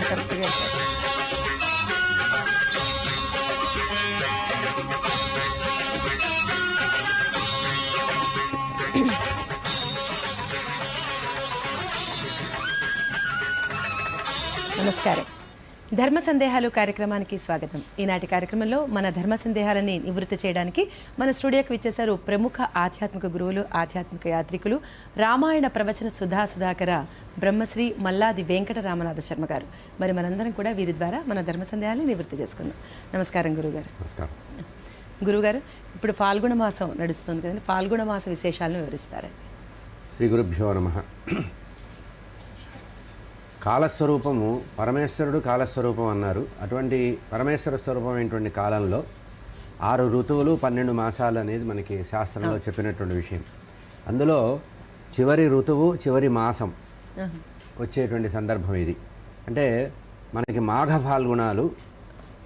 కరెక్ట్గా సార్. నమస్కారం. ధర్మ సందేహాలు కార్యక్రమానికి స్వాగతం. ఈనాటి కార్యక్రమంలో మన ధర్మ సందేహాలని నివృత్తి చేయడానికి మన స్టూడియోకి విచ్చేశారు ప్రముఖ ఆధ్యాత్మిక గురువులు, ఆధ్యాత్మిక యాత్రికులు, రామాయణ ప్రవచన సుధాకర బ్రహ్మశ్రీ మల్లాది వెంకట రామనాథ శర్మ గారు. మరి మనందరం కూడా వీరి ద్వారా మన ధర్మ సందేహాలని నివృత్తి చేసుకుందాం. నమస్కారం గురువుగారు. గురువుగారు, ఇప్పుడు ఫాల్గుణ మాసం నడుస్తుంది కదండి, ఫాల్గుణ మాస విశేషాలను వివరిస్తారండి. శ్రీ గురుభ్యో నమః. కాలస్వరూపము పరమేశ్వరుడు కాలస్వరూపం అన్నారు. అటువంటి పరమేశ్వర స్వరూపమైనటువంటి కాలంలో 6 ఋతువులు 12 మాసాలు అనేది మనకి శాస్త్రంలో చెప్పినటువంటి విషయం. అందులో చివరి ఋతువు చివరి మాసం వచ్చేటువంటి సందర్భం ఇది. అంటే మనకి మాఘ ఫాల్గుణాలు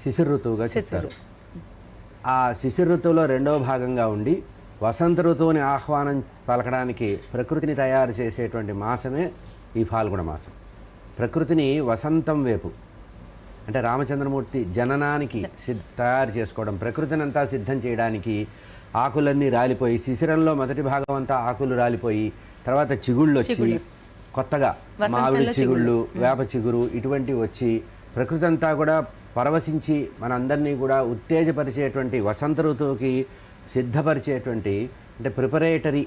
శిశిర ఋతువుగా చెప్తారు. ఆ శిశిర ఋతువులో 2వ భాగంగా ఉండి వసంత ఋతువుని ఆహ్వానం పలకడానికి ప్రకృతిని తయారు చేసేటువంటి మాసమే ఈ ఫాల్గుణ మాసం. ప్రకృతిని వసంతం వైపు అంటే రామచంద్రమూర్తి జననానికి తయారు చేసుకోవడం, ప్రకృతిని అంతా సిద్ధం చేయడానికి ఆకులన్నీ రాలిపోయి, శిశిరంలో మొదటి భాగం అంతా ఆకులు రాలిపోయి తర్వాత చిగుళ్ళు వచ్చి కొత్తగా మామిడి చిగుళ్ళు, వేప చిగురు ఇటువంటివి వచ్చి ప్రకృతి అంతా కూడా పరవశించి మనందరినీ కూడా ఉత్తేజపరిచేటువంటి వసంత ఋతువుకి సిద్ధపరిచేటువంటి అంటే ప్రిపరేటరీ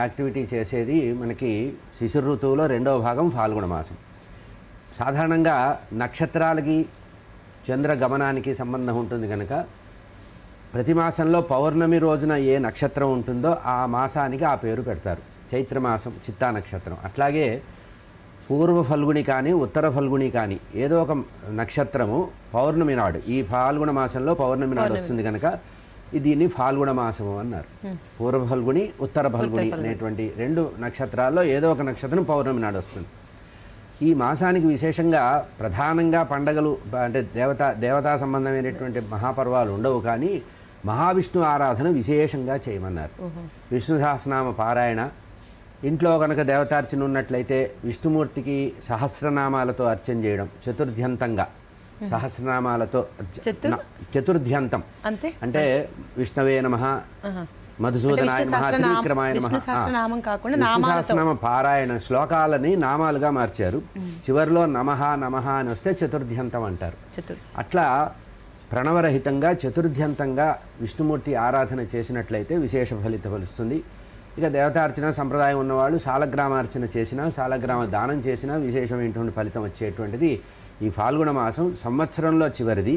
యాక్టివిటీ చేసేది మనకి శిశిర ఋతువులో 2వ భాగం ఫాల్గుణ మాసం. సాధారణంగా నక్షత్రాలకి చంద్ర గమనానికి సంబంధం ఉంటుంది కనుక ప్రతి మాసంలో పౌర్ణమి రోజున ఏ నక్షత్రం ఉంటుందో ఆ మాసానికి ఆ పేరు పెడతారు. చైత్రమాసం చిత్తా నక్షత్రం. అట్లాగే పూర్వ ఫల్గుని కానీ ఉత్తర ఫల్గుని కానీ ఏదో ఒక నక్షత్రము పౌర్ణమి నాడు, ఈ ఫాల్గుణ మాసంలో పౌర్ణమి నాడు వస్తుంది కనుక దీన్ని ఫాల్గుణ మాసము అన్నారు. పూర్వ ఫల్గుని ఉత్తర ఫల్గుని అనేటువంటి 2 నక్షత్రాల్లో ఏదో ఒక నక్షత్రం పౌర్ణమి నాడు వస్తుంది. ఈ మాసానికి విశేషంగా ప్రధానంగా పండగలు అంటే దేవతా సంబంధమైనటువంటి మహాపర్వాలు ఉండవు, కానీ మహావిష్ణు ఆరాధన విశేషంగా చేయమన్నారు. విష్ణు సహస్రనామ పారాయణ, ఇంట్లో కనుక దేవతార్చన ఉన్నట్లయితే విష్ణుమూర్తికి సహస్రనామాలతో అర్చన చేయడం, చతుర్థ్యంతంగా సహస్రనామాలతో చతుర్థ్యంతం అంటే విష్ణవే నమః, మధుసూదనాయ నమః, త్రివిక్రమాయ నమః, సహస్రనామ పారాయణ శ్లోకాలని నామాలుగా మార్చారు. చివరిలో నమః నమః అని వస్తే చతుర్థ్యంతం అంటారు. అట్లా ప్రణవరహితంగా చతుర్థ్యంతంగా విష్ణుమూర్తి ఆరాధన చేసినట్లయితే విశేష ఫలితం ఫలిస్తుంది. ఇక దేవతార్చన సంప్రదాయం ఉన్నవాళ్ళు సాలగ్రామార్చన చేసినా, సాలగ్రామ దానం చేసినా విశేషమైనటువంటి ఫలితం వచ్చేటువంటిది ఈ ఫాల్గుణ మాసం. సంవత్సరంలో చివరిది.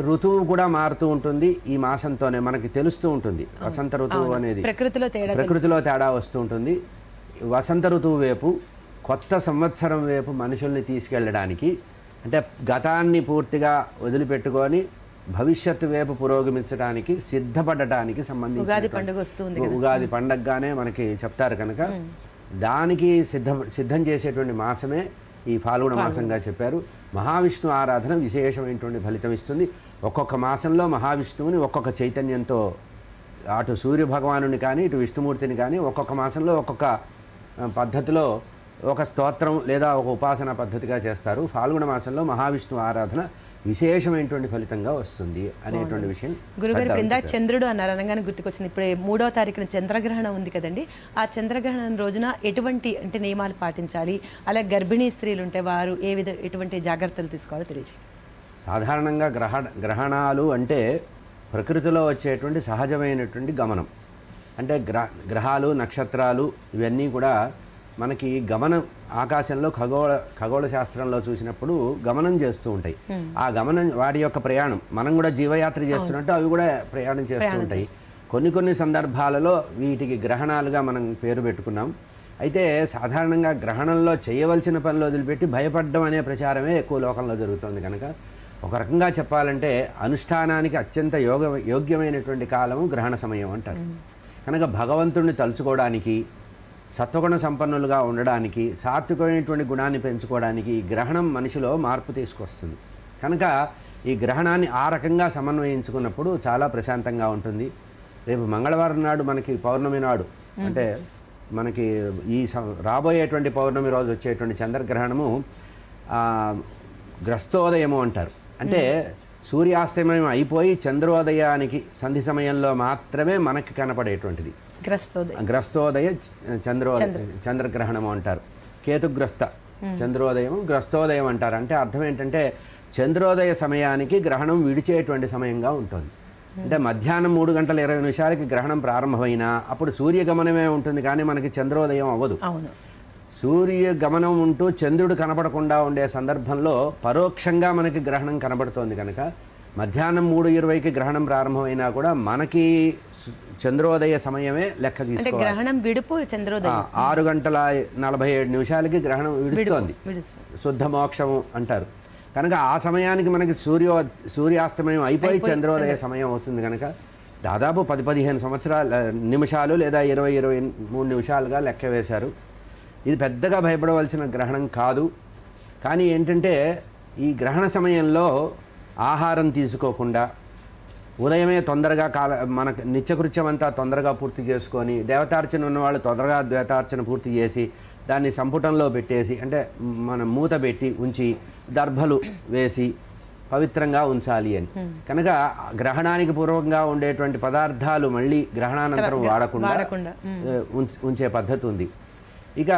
ఋతువు కూడా మారుతూ ఉంటుంది. ఈ మాసంతోనే మనకి తెలుస్తూ ఉంటుంది వసంత ఋతువు అనేది ప్రకృతిలో తేడా వస్తూ ఉంటుంది. వసంత ఋతువు వైపు, కొత్త సంవత్సరం వైపు మనుషుల్ని తీసుకెళ్ళడానికి, అంటే గతాన్ని పూర్తిగా వదిలిపెట్టుకొని భవిష్యత్తు వైపు పురోగమించడానికి సిద్ధపడటానికి సంబంధించి ఉగాది పండగగానే మనకి చెప్తారు కనుక దానికి సిద్ధం చేసేటువంటి మాసమే ఈ ఫాల్గుణ మాసంగా చెప్పారు. మహావిష్ణు ఆరాధన విశేషమైనటువంటి ఫలితం ఇస్తుంది. ఒక్కొక్క మాసంలో మహావిష్ణువుని ఒక్కొక్క చైతన్యంతో, అటు సూర్య భగవానుని కానీ ఇటు విష్ణుమూర్తిని కానీ ఒక్కొక్క మాసంలో ఒక్కొక్క పద్ధతిలో ఒక స్తోత్రం లేదా ఒక ఉపాసన పద్ధతిగా చేస్తారు. ఫాల్గుణ మాసంలో మహావిష్ణు ఆరాధన విశేషమైనటువంటి ఫలితంగా వస్తుంది అనేటువంటి విషయం. గురుగారు, ఇప్పుడు చంద్రుడు అన్నారు అనగానే గుర్తుకొచ్చింది. ఇప్పుడు 3వ తారీఖున చంద్రగ్రహణం ఉంది కదండి. ఆ చంద్రగ్రహణం రోజున ఎటువంటి అంటే నియమాలు పాటించాలి, అలాగే గర్భిణీ స్త్రీలు ఉంటే వారు ఎటువంటి జాగ్రత్తలు తీసుకోవాలో తెలియజేయండి. సాధారణంగా గ్రహణాలు అంటే ప్రకృతిలో వచ్చేటువంటి సహజమైనటువంటి గమనం. అంటే గ్రహాలు నక్షత్రాలు ఇవన్నీ కూడా మనకి గమనం ఆకాశంలో ఖగోళ శాస్త్రంలో చూసినప్పుడు గమనం చేస్తూ ఉంటాయి. ఆ గమనం వాటి యొక్క ప్రయాణం మనం కూడా జీవయాత్ర చేస్తున్నట్టు అవి కూడా ప్రయాణం చేస్తూ ఉంటాయి. కొన్ని సందర్భాలలో వీటికి గ్రహణాలుగా మనం పేరు పెట్టుకున్నాం. అయితే సాధారణంగా గ్రహణంలో చేయవలసిన పనులు వదిలిపెట్టి భయపడడం అనే ప్రచారమే ఎక్కువ లోకంలో జరుగుతుంది కనుక ఒక రకంగా చెప్పాలంటే అనుష్ఠానానికి అత్యంత యోగ్యమైనటువంటి కాలము గ్రహణ సమయం అంటారు. కనుక భగవంతుడిని తలుచుకోవడానికి, సత్వగుణ సంపన్నులుగా ఉండడానికి, సాత్వికమైనటువంటి గుణాన్ని పెంచుకోవడానికి గ్రహణం మనిషిలో మార్పు తీసుకొస్తుంది. కనుక ఈ గ్రహణాన్ని ఆ రకంగా సమన్వయించుకున్నప్పుడు చాలా ప్రశాంతంగా ఉంటుంది. రేపు మంగళవారం నాడు మనకి పౌర్ణమి నాడు అంటే మనకి ఈ రాబోయేటువంటి పౌర్ణమి రోజు వచ్చేటువంటి చంద్రగ్రహణము గ్రస్తోదయము అంటారు. అంటే సూర్యాస్తమయం అయిపోయి చంద్రోదయానికి సంధి సమయంలో మాత్రమే మనకి కనపడేటువంటిది గ్రస్తోదయ చంద్రగ్రహణము అంటారు. కేతుగ్రస్త చంద్రోదయం గ్రస్తోదయం అంటారు. అంటే అర్థం ఏంటంటే చంద్రోదయ సమయానికి గ్రహణం విడిచేటువంటి సమయంగా ఉంటుంది. అంటే మధ్యాహ్నం 3:20 గ్రహణం ప్రారంభమైనా అప్పుడు సూర్యగమనమే ఉంటుంది, కానీ మనకి చంద్రోదయం అవ్వదు. సూర్యగమనం ఉంటూ చంద్రుడు కనపడకుండా ఉండే సందర్భంలో పరోక్షంగా మనకి గ్రహణం కనబడుతోంది కనుక మధ్యాహ్నం 3:20 గ్రహణం ప్రారంభమైనా కూడా మనకి చంద్రోదయ సమయమే లెక్క తీసుకోవాలి. గ్రహణం విడుపు చంద్రోదయం 6:47 గ్రహణం విడుతోంది, శుద్ధ మోక్షము అంటారు. కనుక ఆ సమయానికి మనకి సూర్యాస్తమయం అయిపోయి చంద్రోదయ సమయం అవుతుంది కనుక దాదాపు 10-15 నిమిషాలు లేదా 20-23 నిమిషాలుగా లెక్క వేశారు. ఇది పెద్దగా భయపడవలసిన గ్రహణం కాదు. కానీ ఏంటంటే ఈ గ్రహణ సమయంలో ఆహారం తీసుకోకుండా ఉదయమే తొందరగా మనకు నిత్యకృత్యం అంతా తొందరగా పూర్తి చేసుకొని, దేవతార్చన ఉన్నవాళ్ళు తొందరగా దేవతార్చన పూర్తి చేసి దాన్ని సంపుటంలో పెట్టేసి, అంటే మనం మూత పెట్టి ఉంచి దర్భలు వేసి పవిత్రంగా ఉంచాలి అని. కనుక గ్రహణానికి పూర్వకంగా ఉండేటువంటి పదార్థాలు మళ్ళీ గ్రహణానంతరం వాడకుండా ఉంచే పద్ధతి ఉంది. ఇక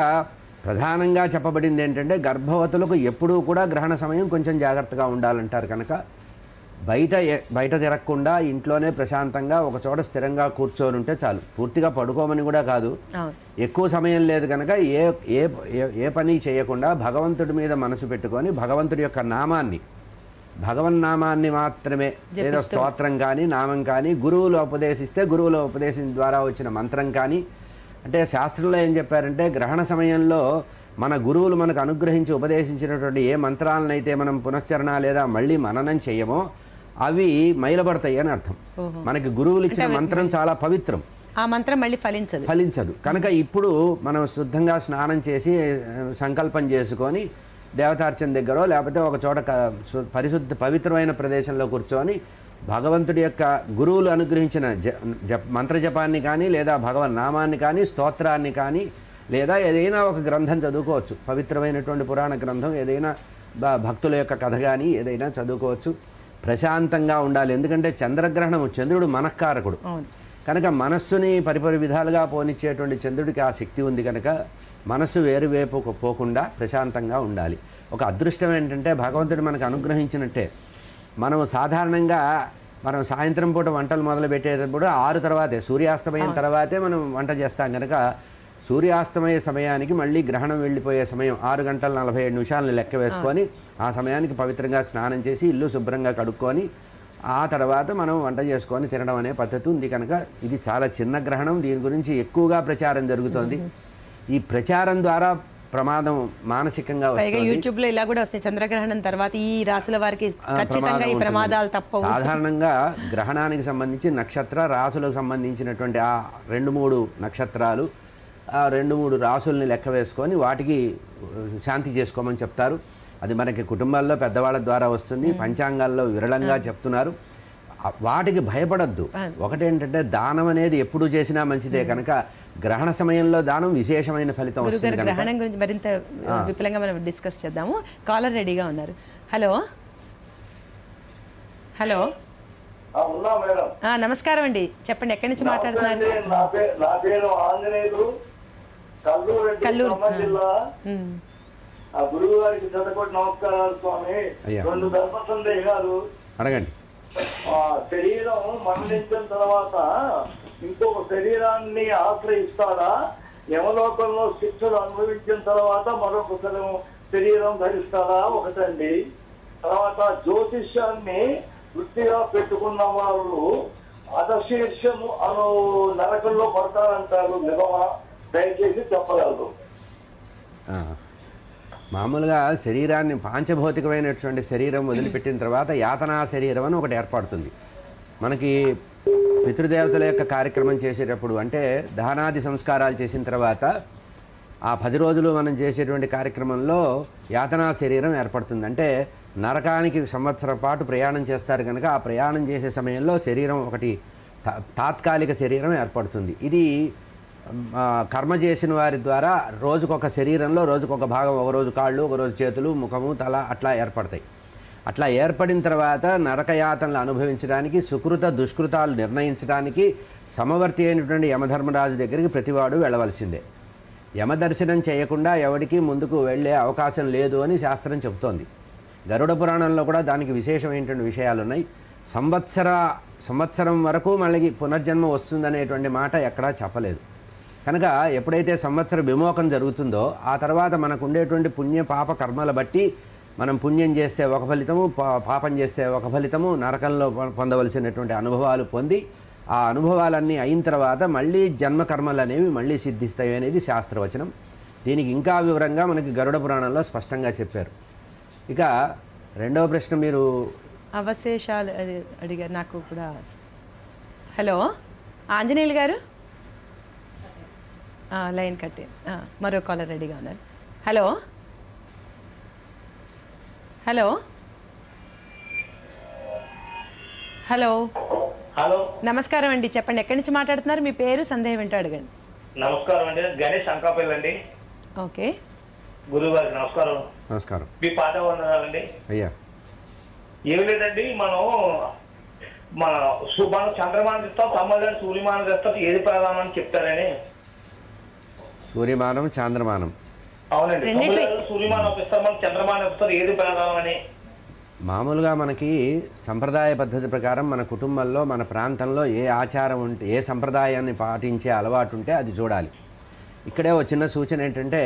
ప్రధానంగా చెప్పబడింది ఏంటంటే గర్భవతులకు ఎప్పుడూ కూడా గ్రహణ సమయం కొంచెం జాగ్రత్తగా ఉండాలంటారు. కనుక బయట తిరగకుండా ఇంట్లోనే ప్రశాంతంగా ఒక చోట స్థిరంగా కూర్చొని ఉంటే చాలు. పూర్తిగా పడుకోమని కూడా కాదు, ఎక్కువ సమయం లేదు కనుక ఏ పని చేయకుండా భగవంతుడి మీద మనసు పెట్టుకొని భగవంతుడి యొక్క భగవన్నామాన్ని మాత్రమే, ఏదో స్తోత్రం కానీ నామం కానీ గురువులు ఉపదేశిస్తే గురువుల ఉపదేశం ద్వారా వచ్చిన మంత్రం కానీ, అంటే శాస్త్రంలో ఏం చెప్పారంటే గ్రహణ సమయంలో మన గురువులు మనకు అనుగ్రహించి ఉపదేశించినటువంటి ఏ మంత్రాలనైతే మనం పునశ్చరణ లేదా మళ్ళీ మననం చేయమో అవి మైలబడతాయి అని అర్థం. మనకి గురువులు ఇచ్చిన మంత్రం చాలా పవిత్రం, ఆ మంత్రం మళ్ళీ ఫలించదు. కనుక ఇప్పుడు మనం శుద్ధంగా స్నానం చేసి సంకల్పం చేసుకొని దేవతార్చన దగ్గర లేకపోతే ఒక చోట పవిత్రమైన ప్రదేశంలో కూర్చొని భగవంతుడి యొక్క గురువులు అనుగ్రహించిన మంత్రజపాన్ని కానీ లేదా భగవన్ నామాన్ని కానీ స్తోత్రాన్ని కానీ లేదా ఏదైనా ఒక గ్రంథం చదువుకోవచ్చు. పవిత్రమైనటువంటి పురాణ గ్రంథం ఏదైనా భక్తుల యొక్క కథ కానీ ఏదైనా చదువుకోవచ్చు. ప్రశాంతంగా ఉండాలి. ఎందుకంటే చంద్రగ్రహణము చంద్రుడు మనఃకారకుడు కనుక మనస్సుని పరిపరి విధాలుగా పోనిచ్చేటువంటి చంద్రుడికి ఆ శక్తి ఉంది కనుక మనస్సు వేరువేపు పోకుండా ప్రశాంతంగా ఉండాలి. ఒక అదృష్టం ఏంటంటే భగవంతుడు మనకు అనుగ్రహించినట్టే మనం సాధారణంగా సాయంత్రం పూట వంటలు మొదలు పెట్టేటప్పుడు 6 తర్వాతే సూర్యాస్తమయం తర్వాతే మనం వంట చేస్తాం కనుక సూర్యాస్తమయ సమయానికి మళ్ళీ గ్రహణం వెళ్ళిపోయే సమయం 6:47 లెక్క వేసుకొని ఆ సమయానికి పవిత్రంగా స్నానం చేసి ఇల్లు శుభ్రంగా కడుక్కొని ఆ తర్వాత మనం వంట చేసుకొని తినడం అనే పద్ధతి ఉంది. కనుక ఇది చాలా చిన్న గ్రహణం, దీని గురించి ఎక్కువగా ప్రచారం జరుగుతోంది. ఈ ప్రచారం ద్వారా ప్రమాదం మానసికంగా వస్తుంది. యూట్యూబ్ లో ఇలా కూడా వస్తాయి చంద్రగ్రహణం తర్వాత ఈ రాశుల వారికి ఖచ్చితంగా ఈ ప్రమాదాలు తప్పవు. సాధారణంగా గ్రహణానికి సంబంధించి నక్షత్ర రాశులకు సంబంధించినటువంటి ఆ 2-3 నక్షత్రాలు, ఆ 2-3 రాశుల్ని లెక్క వేసుకొని వాటికి శాంతి చేసుకోమని చెప్తారు. అది మనకి కుటుంబాల్లో పెద్దవాళ్ళ ద్వారా వస్తుంది, పంచాంగాల్లో విరళంగా చెప్తున్నారు. వాటికి భయపడద్దు. ఒకటేంటంటే దానం అనేది ఎప్పుడు చేసినా మంచిదే కనుక గ్రహణ సమయంలో దానం విశేషమైన ఫలితం వస్తుంది. గ్రహణం గురించి మరింత విపులంగా మనం డిస్కస్ చేద్దాము. కాలర్ రెడీగా ఉన్నారు. హలో హలో నమస్కారం అండి, చెప్పండి, ఎక్కడి నుంచి మాట్లాడుతున్నారు? కల్లూరు గురువు గారికి నమస్కారాలు స్వామి. 2 ధర్మ సందేహాలు. అడగండి. శరీరం మరణించిన తర్వాత ఇంకొక శరీరాన్ని ఆశ్రయిస్తాడా? యమలోకంలో శిక్షలు అనుభవించిన తర్వాత మరొక శరీరం ధరిస్తాడా? ఒకటండి. తర్వాత జ్యోతిష్యాన్ని వృత్తిగా పెట్టుకున్న వాళ్ళు అధశీర్షము అను నరకంలో పడతారంటారు, నిజమా? దయచేసి చెప్పగలరు. మామూలుగా శరీరాన్ని పాంచభౌతికమైనటువంటి శరీరం వదిలిపెట్టిన తర్వాత యాతనా శరీరం అని ఒకటి ఏర్పడుతుంది. మనకి పితృదేవతల యొక్క కార్యక్రమం చేసేటప్పుడు అంటే దహనాది సంస్కారాలు చేసిన తర్వాత ఆ 10 రోజులు మనం చేసేటువంటి కార్యక్రమంలో యాతనా శరీరం ఏర్పడుతుంది. అంటే నరకానికి సంవత్సరం పాటు ప్రయాణం చేస్తారు కనుక ఆ ప్రయాణం చేసే సమయంలో శరీరం ఒకటి తాత్కాలిక శరీరం ఏర్పడుతుంది. ఇది కర్మ చేసిన వారి ద్వారా రోజుకొక శరీరంలో రోజుకొక భాగం, ఒకరోజు కాళ్ళు, ఒకరోజు చేతులు, ముఖము, తల అట్లా ఏర్పడతాయి. అట్లా ఏర్పడిన తర్వాత నరకయాతనలు అనుభవించడానికి, సుకృత దుష్కృతాలు నిర్ణయించడానికి సమవర్తి అయినటువంటి యమధర్మరాజు దగ్గరికి ప్రతివాడు వెళ్ళవలసిందే. యమదర్శనం చేయకుండా ఎవరికి ముందుకు వెళ్ళే అవకాశం లేదు అని శాస్త్రం చెబుతోంది. గరుడ పురాణంలో కూడా దానికి విశేషమైనటువంటి విషయాలు ఉన్నాయి. సంవత్సరం వరకు మళ్ళీ పునర్జన్మ వస్తుందనేటువంటి మాట ఎక్కడా చెప్పలేదు. కనుక ఎప్పుడైతే సంవత్సర విమోకం జరుగుతుందో ఆ తర్వాత మనకు ఉండేటువంటి పుణ్య పాప కర్మల బట్టి మనం పుణ్యం చేస్తే ఒక ఫలితము, పాపం చేస్తే ఒక ఫలితము, నరకంలో పొందవలసినటువంటి అనుభవాలు పొంది ఆ అనుభవాలన్నీ అయిన తర్వాత మళ్ళీ జన్మకర్మలు అనేవి మళ్ళీ సిద్ధిస్తాయి అనేది శాస్త్రవచనం. దీనికి ఇంకా వివరంగా మనకి గరుడ పురాణంలో స్పష్టంగా చెప్పారు. ఇక రెండవ ప్రశ్న మీరు అవశేషాలు అది అడిగారు నాకు కూడా. హలో ఆంజనేయులు గారు, లైన్ కట్టే మరో కాలర్ రెడీగా ఉన్నారు. హలో హలో హలో హలో, నమస్కారం అండి, చెప్పండి ఎక్కడి నుంచి మాట్లాడుతున్నారు, మీ పేరు, సందేహం ఏంటో అడగండి. నమస్కారం అండి. గణేష్ అంకాపల్లి అండి. ఓకే, గురువు గారికి నమస్కారం. నమస్కారం. మీ పాట వందనాలండి. అయ్యా, ఏమి లేదండి, మనం చంద్రమానం తెస్తాం, తమ్మగారు సూర్యమానం తెస్తాం, ఏది ప్రధానం అని చెప్తారని. సూర్యమానం, చాంద్రమానం. అవునండి, తమ్మగారు సూర్యమానం ఇస్తారు, మనం చంద్రమానం ఇస్తారు, ఏది ప్రధానం అని. మామూలుగా మనకి సంప్రదాయ పద్ధతి ప్రకారం మన కుటుంబంలో, మన ప్రాంతంలో ఏ ఆచారం ఉంటే, ఏ సంప్రదాయాన్ని పాటించే అలవాటు ఉంటే అది చూడాలి. ఇక్కడే ఒక చిన్న సూచన ఏంటంటే,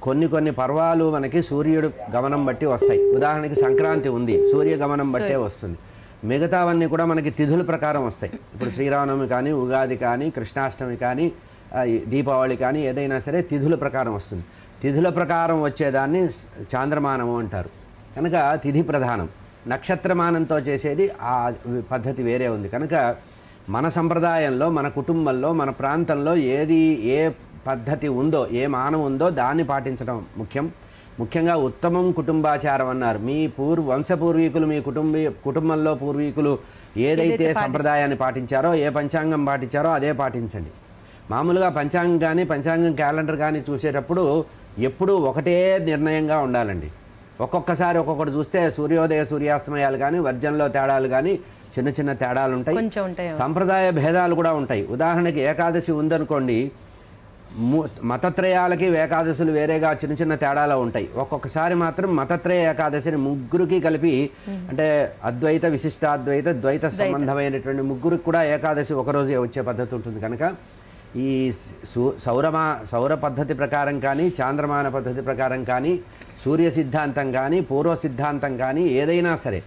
కొన్ని పర్వాలు మనకి సూర్యుడు గమనం బట్టి వస్తాయి. ఉదాహరణకి సంక్రాంతి ఉంది, సూర్య గమనం బట్టే వస్తుంది. మిగతావన్నీ కూడా మనకి తిథుల ప్రకారం వస్తాయి. ఇప్పుడు శ్రీరామనవమి కానీ, ఉగాది కానీ, కృష్ణాష్టమి కానీ, దీపావళి కానీ ఏదైనా సరే తిథుల ప్రకారం వస్తుంది. తిథుల ప్రకారం వచ్చేదాన్ని చాంద్రమానము అంటారు. కనుక తిథి ప్రధానం. నక్షత్రమానంతో చేసేది ఆ పద్ధతి వేరే ఉంది. కనుక మన సంప్రదాయంలో, మన కుటుంబంలో, మన ప్రాంతంలో ఏ పద్ధతి ఉందో, ఏ మానం ఉందో దాన్ని పాటించడం ముఖ్యంగా ఉత్తమం కుటుంబాచారం అన్నారు. మీ వంశపూర్వీకులు, మీ కుటుంబంలో పూర్వీకులు ఏదైతే సంప్రదాయాన్ని పాటించారో, ఏ పంచాంగం పాటించారో అదే పాటించండి. మామూలుగా పంచాంగం కానీ, పంచాంగం క్యాలెండర్ కానీ చూసేటప్పుడు ఎప్పుడూ ఒకటే నిర్ణయంగా ఉండాలండి. ఒక్కొక్కసారి ఒక్కొక్కటి చూస్తే సూర్యోదయ సూర్యాస్తమయాలు కానీ, వర్జంలో తేడాలు కానీ, చిన్న తేడాలు ఉంటాయి. సంప్రదాయ భేదాలు కూడా ఉంటాయి. ఉదాహరణకి ఏకాదశి ఉందనుకోండి, మతత్రయాలకి ఏకాదశులు వేరేగా చిన్న తేడాలు ఉంటాయి. ఒక్కొక్కసారి మాత్రం మతత్రయ ఏకాదశిని ముగ్గురికి కలిపి, అంటే అద్వైత, విశిష్టాద్వైత, ద్వైత సంబంధమైనటువంటి ముగ్గురికి కూడా ఏకాదశి ఒకరోజే వచ్చే పద్ధతి ఉంటుంది. కనుక ఈ సౌర పద్ధతి ప్రకారం కానీ, చాంద్రమాన పద్ధతి ప్రకారం కానీ, సూర్య సిద్ధాంతం కానీ, పూర్వ సిద్ధాంతం కానీ, ఏదైనా సరే,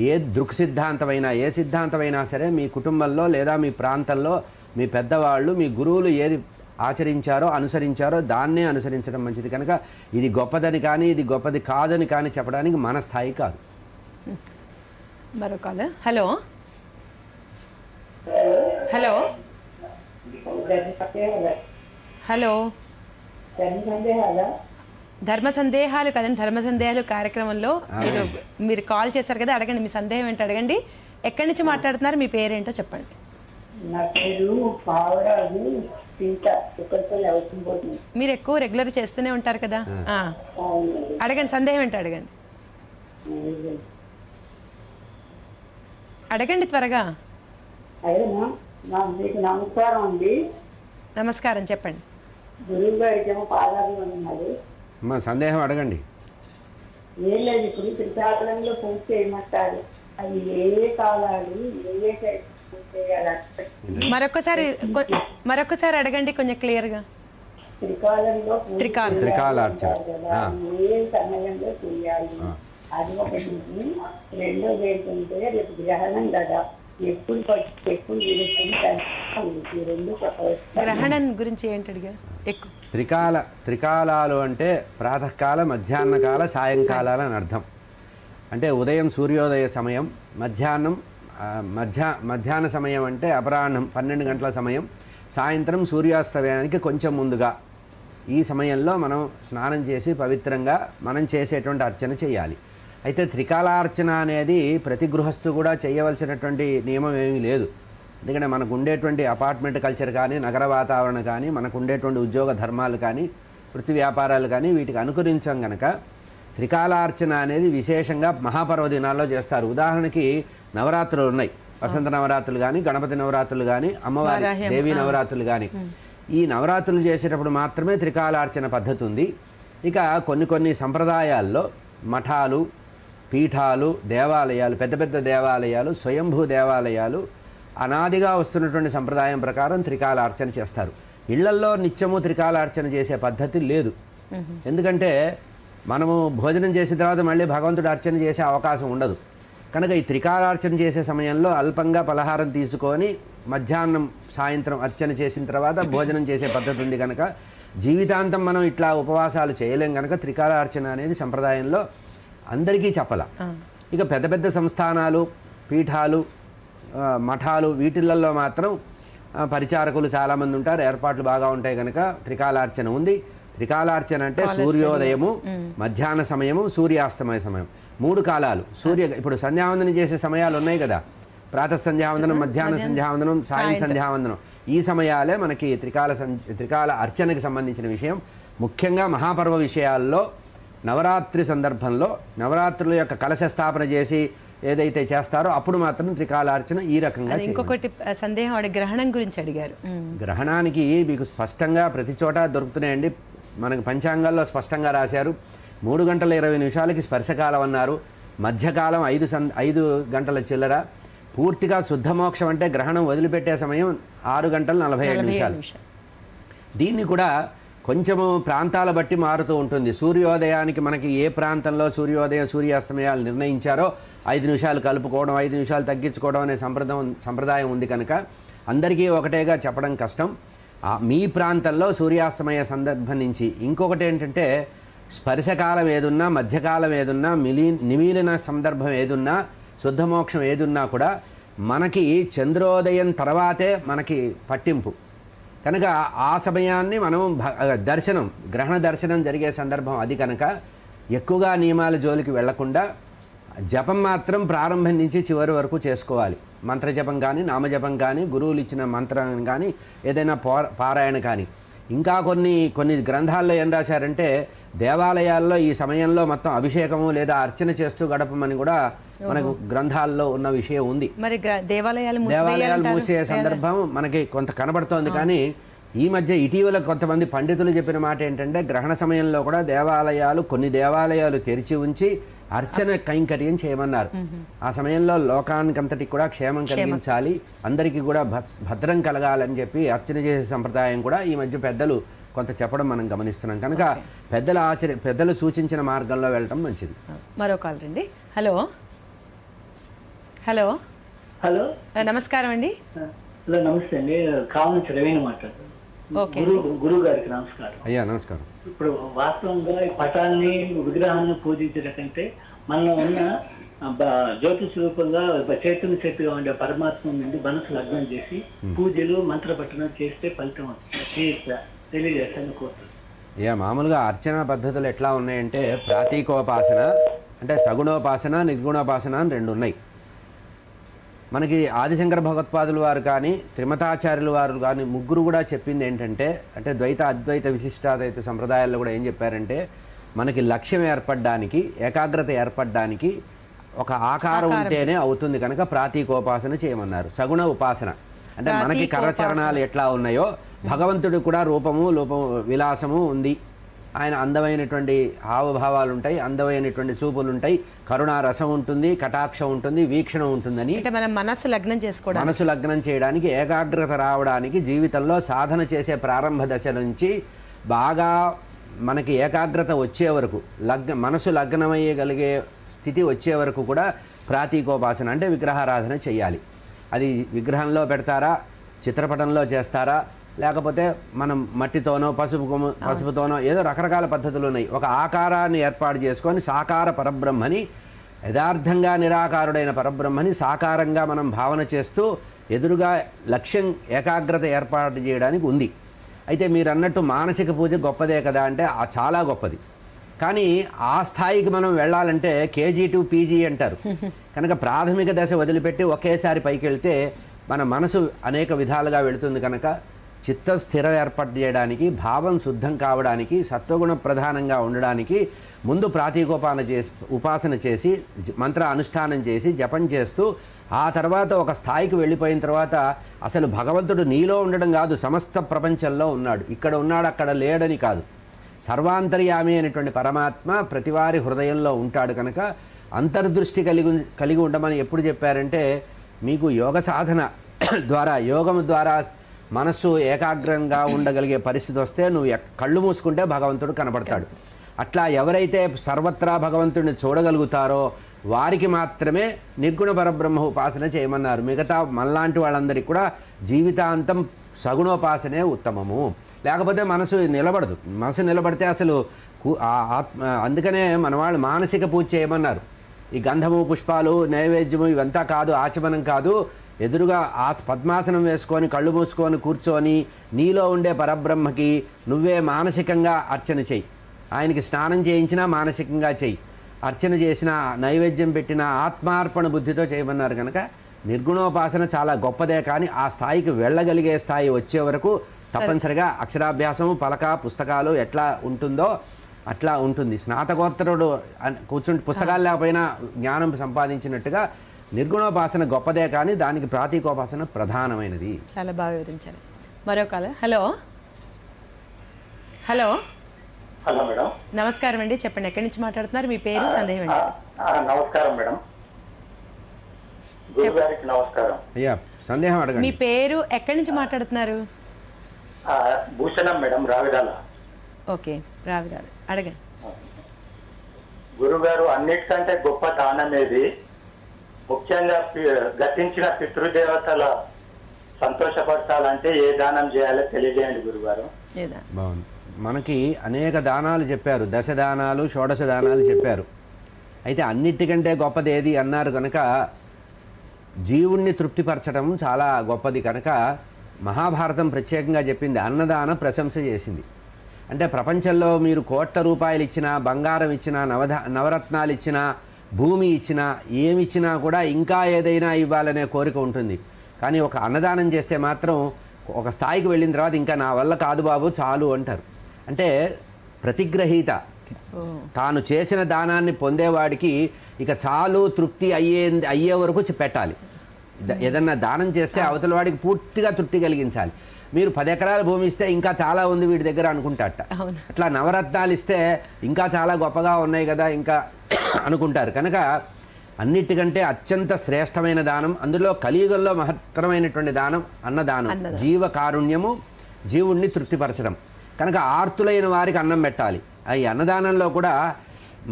ఏ దృక్ సిద్ధాంతమైనా, ఏ సిద్ధాంతమైనా సరే మీ కుటుంబంలో లేదా మీ ప్రాంతంలో మీ పెద్దవాళ్ళు, మీ గురువులు ఏది ఆచరించారో, అనుసరించారో దాన్నే అనుసరించడం మంచిది. కనుక ఇది గొప్పదని కానీ, ఇది గొప్పది కాదని కానీ చెప్పడానికి మన స్థాయి కాదు. మరో కాల్. హలో హలో హలో, ధర్మ సందేహాలు కదండి, ధర్మ సందేహాలు కార్యక్రమంలో మీరు కాల్ చేశారు కదా, అడగండి, మీ సందేహం ఏంటో అడగండి. ఎక్కడి నుంచి మాట్లాడుతున్నారు, మీ పేరేంటో చెప్పండి. నా పేరు పావరాజు సీత. మీరు ఎక్కువ రెగ్యులర్ చేస్తూనే ఉంటారు కదా, అడగండి, సందేహం ఏంటో అడగండి. అడగండి త్వరగా. మీకు నమస్కారం అండి. నమస్కారం, చెప్పండి. గురువు గారికి ఏమో పాదాలు ఉన్నది. మా సందేహం అడగండి. ఏం లేదు, ఇప్పుడు త్రికాలంలో పూజ చేయమంటారు. అది ఏ కాలాలు, ఏ పూజ చేయాలి? మరొకసారి అడగండి కొంచెం క్లియర్గా. త్రికాలంలో త్రికాలార్చన ఏ సమయంలో చేయాలి అది ఒకటి. రెండోది ఏంటంటే రేపు గ్రహణం కదా, ఎప్పుడు గ్రహణం గురించి ఏంటి అడిగారు? ఎక్కువ త్రికాలాలు అంటే ప్రాతకాల, మధ్యాహ్నకాల, సాయంకాలాలు అని అర్థం. అంటే ఉదయం సూర్యోదయ సమయం, మధ్యాహ్న సమయం అంటే అపరాహ్నం 12 గంటల సమయం, సాయంత్రం సూర్యాస్తమయానికి కొంచెం ముందుగా ఈ సమయంలో మనం స్నానం చేసి పవిత్రంగా మనం చేసేటువంటి అర్చన చేయాలి. అయితే త్రికాలార్చన అనేది ప్రతి గృహస్థు కూడా చేయవలసినటువంటి నియమం ఏమీ లేదు. ఎందుకంటే మనకు ఉండేటువంటి అపార్ట్మెంట్ కల్చర్ కానీ నగర వాతావరణం కానీ మనకు ఉండేటువంటి ఉద్యోగ ధర్మాలు కానీ వృత్తి వ్యాపారాలు కానీ వీటికి అనుకరించాం కనుక త్రికాలార్చన అనేది విశేషంగా మహాపర్వదినాల్లో చేస్తారు. ఉదాహరణకి నవరాత్రులు ఉన్నాయి, వసంత నవరాత్రులు కానీ గణపతి నవరాత్రులు కానీ అమ్మవారి దేవీ నవరాత్రులు కానీ. ఈ నవరాత్రులు చేసేటప్పుడు మాత్రమే త్రికాలార్చన పద్ధతి ఉంది. ఇక కొన్ని సంప్రదాయాల్లో మఠాలు, పీఠాలు, దేవాలయాలు, పెద్ద పెద్ద దేవాలయాలు, స్వయంభూ దేవాలయాలు అనాదిగా వస్తున్నటువంటి సంప్రదాయం ప్రకారం త్రికాలార్చన చేస్తారు. ఇళ్లల్లో నిత్యము త్రికాలార్చన చేసే పద్ధతి లేదు. ఎందుకంటే మనము భోజనం చేసిన తర్వాత మళ్ళీ భగవంతుడు అర్చన చేసే అవకాశం ఉండదు కనుక ఈ త్రికాలార్చన చేసే సమయంలో అల్పంగా పలహారం తీసుకొని మధ్యాహ్నం సాయంత్రం అర్చన చేసిన తర్వాత భోజనం చేసే పద్ధతి ఉంది కనుక జీవితాంతం మనం ఇట్లా ఉపవాసాలు చేయలేం కనుక త్రికాలార్చన అనేది సంప్రదాయంలో అందరికీ చెప్పాల. ఇక పెద్ద పెద్ద సంస్థానాలు, పీఠాలు, మఠాలు వీటిల్లో మాత్రం పరిచారకులు చాలామంది ఉంటారు, ఏర్పాట్లు బాగా ఉంటాయి కనుక త్రికాలార్చన ఉంది. త్రికాలార్చన అంటే సూర్యోదయము, మధ్యాహ్న సమయము, సూర్యాస్తమయ సమయం, 3 కాలాలు. ఇప్పుడు సంధ్యావందనం చేసే సమయాలు ఉన్నాయి కదా, ప్రాతః సంధ్యావందనం, మధ్యాహ్న సంధ్యావందనం, సాయం సంధ్యావందనం. ఈ సమయాలే మనకి త్రికాల అర్చనకి సంబంధించిన విషయం. ముఖ్యంగా మహాపర్వ విషయాల్లో నవరాత్రి సందర్భంలో నవరాత్రుల యొక్క కలశ స్థాపన చేసి ఏదైతే చేస్తారో అప్పుడు మాత్రం త్రికాలార్చన ఈ రకంగా. ఇంకొకటి సందేహం, గ్రహణం గురించి అడిగారు. గ్రహణానికి మీకు స్పష్టంగా ప్రతి చోట దొరుకుతున్నాయండి. మనకి పంచాంగాల్లో స్పష్టంగా రాశారు. 3 గంటల 20 నిమిషాలకి స్పర్శకాలం అన్నారు, మధ్యకాలం 5 గంటల చిల్లర, పూర్తిగా శుద్ధమోక్షం అంటే గ్రహణం వదిలిపెట్టే సమయం 6 గంటల 45 నిమిషాలు. దీన్ని కూడా కొంచెము ప్రాంతాల బట్టి మారుతూ ఉంటుంది. సూర్యోదయానికి మనకి ఏ ప్రాంతంలో సూర్యోదయం సూర్యాస్తమయాలు నిర్ణయించారో 5 నిమిషాలు కలుపుకోవడం, 5 నిమిషాలు తగ్గించుకోవడం అనే సంప్రదాయం ఉంది కనుక అందరికీ ఒకటేగా చెప్పడం కష్టం. మీ ప్రాంతంలో సూర్యాస్తమయ సందర్భం నుంచి ఇంకొకటి ఏంటంటే స్పర్శకాలం ఏదున్నా, మధ్యకాలం ఏదున్నా, నిమీలన సందర్భం ఏదున్నా, శుద్ధమోక్షం ఏదున్నా కూడా మనకి చంద్రోదయం తర్వాతే మనకి పట్టింపు కనుక ఆ సమయాన్ని మనం గ్రహణ దర్శనం జరిగే సందర్భం అది కనుక ఎక్కువగా నియమాల జోలికి వెళ్లకుండా జపం మాత్రం ప్రారంభం నుంచి చివరి వరకు చేసుకోవాలి. మంత్రజపం కానీ, నామజపం కానీ, గురువులు ఇచ్చిన మంత్రం కానీ, ఏదైనా పారాయణ కానీ. ఇంకా కొన్ని గ్రంథాల్లో ఏం రాశారంటే దేవాలయాల్లో ఈ సమయంలో మొత్తం అభిషేకము లేదా అర్చన చేస్తూ గడపమని కూడా మనకు గ్రంథాల్లో ఉన్న విషయం ఉంది. మరి దేవాలయాలు మూసే సందర్భం మనకి కొంత కనబడుతోంది. కానీ ఈ మధ్య ఇటీవల కొంతమంది పండితులు చెప్పిన మాట ఏంటంటే గ్రహణ సమయంలో కూడా కొన్ని దేవాలయాలు తెరిచి ఉంచి అర్చన కైంకర్యం చేయమన్నారు. ఆ సమయంలో లోకానికంతటికి కూడా క్షేమం కలిగించాలి, అందరికీ కూడా భద్రం కలగాలని చెప్పి అర్చన చేసే సంప్రదాయం కూడా ఈ మధ్య పెద్దలు కొంత చెప్పడం మనం గమనిస్తున్నాం కనుక పెద్దలు సూచించిన మార్గంలో వెళ్ళటం మంచిది. మరో కాల్ రండి. హలో హలో హలో నమస్కారం అండి. హలో నమస్తే అండి, కావాలని రవీణ మాట్లాడుతున్నాను. గురువు గారికి నమస్కారం. అయ్యా నమస్కారం. ఇప్పుడు వాస్తవంగా ఈ పటాన్ని విగ్రహాన్ని పూజించడం కంటే మనలో ఉన్న జ్యోతి స్వరూపంగా చైతన్య శక్తిగా ఉండే పరమాత్మ నుండి మనసు లగ్నం చేసి పూజలు మంత్రపఠనం చేస్తే ఫలితం తెలియజేస్తాను కోరుతున్నాను. మామూలుగా అర్చన పద్ధతులు ఎట్లా ఉన్నాయంటే ప్రాతీకోపాసన అంటే సగుణోపాసన, నిర్గుణోపాసన అని 2 ఉన్నాయి. మనకి ఆదిశంకర భగవత్పాదుల వారు కానీ, త్రిమతాచార్యుల వారు కానీ ముగ్గురు కూడా చెప్పింది ఏంటంటే అంటే ద్వైత, అద్వైత, విశిష్టాద్వైత సంప్రదాయాల్లో కూడా ఏం చెప్పారంటే మనకి లక్ష్యం ఏర్పడడానికి, ఏకాగ్రత ఏర్పడడానికి ఒక ఆకారం ఉంటేనే అవుతుంది కనుక ప్రాతీకోపాసన చేయమన్నారు. సగుణ ఉపాసన అంటే మనకి కరచరణాలు ఎట్లా ఉన్నాయో భగవంతుడు కూడా రూపము విలాసము ఉంది. ఆయన అందమైనటువంటి హావభావాలు ఉంటాయి, అందమైనటువంటి చూపులు ఉంటాయి, కరుణా రసం ఉంటుంది, కటాక్షం ఉంటుంది, వీక్షణ ఉంటుందని మనసు లగ్నం చేయడానికి, ఏకాగ్రత రావడానికి జీవితంలో సాధన చేసే ప్రారంభ దశ నుంచి బాగా మనకి ఏకాగ్రత వచ్చే వరకు మనసు లగ్నమయ్యగలిగే స్థితి వచ్చే వరకు కూడా ప్రాతీకోపాసన అంటే విగ్రహారాధన చేయాలి. అది విగ్రహంలో పెడతారా, చిత్రపటంలో చేస్తారా, లేకపోతే మనం మట్టితోనో పసుపుతోనో ఏదో రకరకాల పద్ధతులు ఉన్నాయి. ఒక ఆకారాన్ని ఏర్పాటు చేసుకొని సాకార పరబ్రహ్మని, యథార్థంగా నిరాకారుడైన పరబ్రహ్మని సాకారంగా మనం భావన చేస్తూ ఎదురుగా లక్ష్యం ఏకాగ్రత ఏర్పాటు చేయడానికి ఉంది. అయితే మీరు అన్నట్టు మానసిక పూజ గొప్పదే కదా అంటే చాలా గొప్పది. కానీ ఆ స్థాయికి మనం వెళ్ళాలంటే KG to PG అంటారు కనుక ప్రాథమిక దశ వదిలిపెట్టి ఒకేసారి పైకి వెళ్తే మన మనసు అనేక విధాలుగా వెళుతుంది కనుక చిత్త స్థిర ఏర్పాటు చేయడానికి, భావం శుద్ధం కావడానికి, సత్వగుణ ప్రధానంగా ఉండడానికి ముందు ఉపాసన చేసి మంత్ర అనుష్ఠానం చేసి జపం చేస్తూ ఆ తర్వాత ఒక స్థాయికి వెళ్ళిపోయిన తర్వాత అసలు భగవంతుడు నీలో ఉండడం కాదు, సమస్త ప్రపంచంలో ఉన్నాడు. ఇక్కడ ఉన్నాడు, అక్కడ లేడని కాదు. సర్వాంతర్యామి అనేటువంటి పరమాత్మ ప్రతివారి హృదయంలో ఉంటాడు కనుక అంతర్దృష్టి కలిగి ఉండమని ఎప్పుడు చెప్పారంటే, మీకు యోగ సాధన ద్వారా, యోగం ద్వారా మనస్సు ఏకాగ్రంగా ఉండగలిగే పరిస్థితి వస్తే నువ్వు కళ్ళు మూసుకుంటే భగవంతుడు కనబడతాడు. అట్లా ఎవరైతే సర్వత్రా భగవంతుడిని చూడగలుగుతారో వారికి మాత్రమే నిర్గుణ పరబ్రహ్మ ఉపాసన చేయమన్నారు. మిగతా మనలాంటి వాళ్ళందరికీ కూడా జీవితాంతం సగుణోపాసనే ఉత్తమము. లేకపోతే మనసు నిలబడదు. మనసు నిలబడితే అసలు అందుకనే మన వాళ్ళు మానసిక పూజ చేయమన్నారు. ఈ గంధము, పుష్పాలు, నైవేద్యము ఇవంతా కాదు, ఆచమనం కాదు. ఎదురుగా పద్మాసనం వేసుకొని కళ్ళు మూసుకొని కూర్చొని నీలో ఉండే పరబ్రహ్మకి నువ్వే మానసికంగా అర్చన చెయ్యి. ఆయనకి స్నానం చేయించినా మానసికంగా చెయ్యి. అర్చన చేసిన, నైవేద్యం పెట్టిన ఆత్మార్పణ బుద్ధితో చేయమన్నారు కనుక నిర్గుణోపాసన చాలా గొప్పదే. కానీ ఆ స్థాయికి వెళ్ళగలిగే స్థాయి వచ్చే వరకు తప్పనిసరిగా అక్షరాభ్యాసము, పలక, పుస్తకాలు ఎట్లా ఉంటుందో అట్లా ఉంటుంది. స్నాతకోత్తరుడు కూర్చుంటే పుస్తకాలు లేకపోయినా జ్ఞానం సంపాదించినట్టుగా నిర్గుణోపాసన గొప్పదే, కానీ దానికి ప్రాతీకోపాసన ప్రధానమైనది. చాలా బాగా వివరించారు. మరో కాల. హలో హలో హలో మేడం, నమస్కారం అండి. చెప్పండి, ఎక్కడి నుంచి మాట్లాడుతున్నారు? మీ పేరు, సందేహం అండి. నమస్కారం మేడం. గురుగారికి నమస్కారం. అయ్యా, సందేహం మీ అడగండి. పేరు, ఎక్కడి నుంచి మాట్లాడుతున్నారు? భూషణం మేడం, రావిడాల. ఓకే, రావిరాలు, అడగండి. గురుగారు, అన్నిటికంటే గొప్ప దానం ఏది? ముఖ్యంగా గతించిన పితృదేవతల సంతోషపరచాలంటే ఏ దానం చేయాలో తెలియజేయండి గురుగారు. లేదా బాగుంది. మనకి అనేక దానాలు చెప్పారు, దశ దానాలు, షోడశ దానాలు చెప్పారు. అయితే అన్నిటికంటే గొప్పది ఏది అన్నారు కనుక జీవుణ్ణి తృప్తిపరచడం చాలా గొప్పది కనుక మహాభారతం ప్రత్యేకంగా చెప్పింది, అన్నదాన ప్రశంస చేసింది. అంటే ప్రపంచంలో మీరు కోట్ల రూపాయలు ఇచ్చినా, బంగారం ఇచ్చినా, నవరత్నాలు ఇచ్చినా, భూమి ఇచ్చినా, ఏమిచ్చినా కూడా ఇంకా ఏదైనా ఇవ్వాలనే కోరిక ఉంటుంది. కానీ ఒక అన్నదానం చేస్తే మాత్రం ఒక స్థాయికి వెళ్ళిన తర్వాత ఇంకా నా వల్ల కాదు బాబు చాలు అంటారు. అంటే ప్రతిగ్రహీత తాను చేసిన దానాన్ని పొందేవాడికి ఇక చాలు, తృప్తి అయ్యే వరకు పెట్టాలి. ఏదన్నా దానం చేస్తే అవతల వాడికి పూర్తిగా తృప్తి కలిగించాలి. మీరు 10 ఎకరాల భూమి ఇస్తే ఇంకా చాలా ఉంది వీడి దగ్గర అనుకుంటారట. అట్లా నవరత్నాలు ఇస్తే ఇంకా చాలా గొప్పగా ఉన్నాయి కదా ఇంకా అనుకుంటారు. కనుక అన్నిటికంటే అత్యంత శ్రేష్టమైన దానం, అందులో కలియుగంలో మహత్తరమైనటువంటి దానం అన్నదానం. జీవ కారుణ్యము, జీవుణ్ణి తృప్తిపరచడం. కనుక ఆర్తులైన వారికి అన్నం పెట్టాలి. ఈ అన్నదానంలో కూడా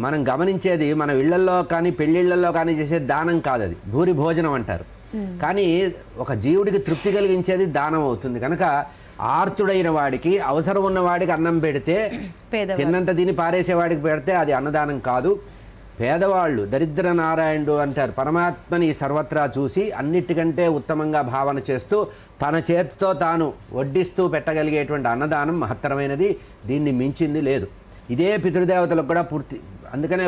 మనం గమనించేది, మన ఇళ్లల్లో కానీ పెళ్ళిళ్ళల్లో కానీ చేసే దానం కాదు, అది భూరి భోజనం అంటారు. కానీ ఒక జీవుడికి తృప్తి కలిగించేది దానం అవుతుంది. కనుక ఆర్తుడైన వాడికి, అవసరం ఉన్న వాడికి అన్నం పెడితే, తిన్నంత తిని పారేసేవాడికి పెడితే అది అన్నదానం కాదు. పేదవాళ్ళు, దరిద్ర నారాయణుడు అంటారు. పరమాత్మని సర్వత్రా చూసి అన్నిటికంటే ఉత్తమంగా భావన చేస్తూ తన చేతితో తాను వడ్డిస్తూ పెట్టగలిగేటువంటి అన్నదానం మహత్తరమైనది. దీన్ని మించింది లేదు. ఇదే పితృదేవతలకు కూడా పూర్తి. అందుకనే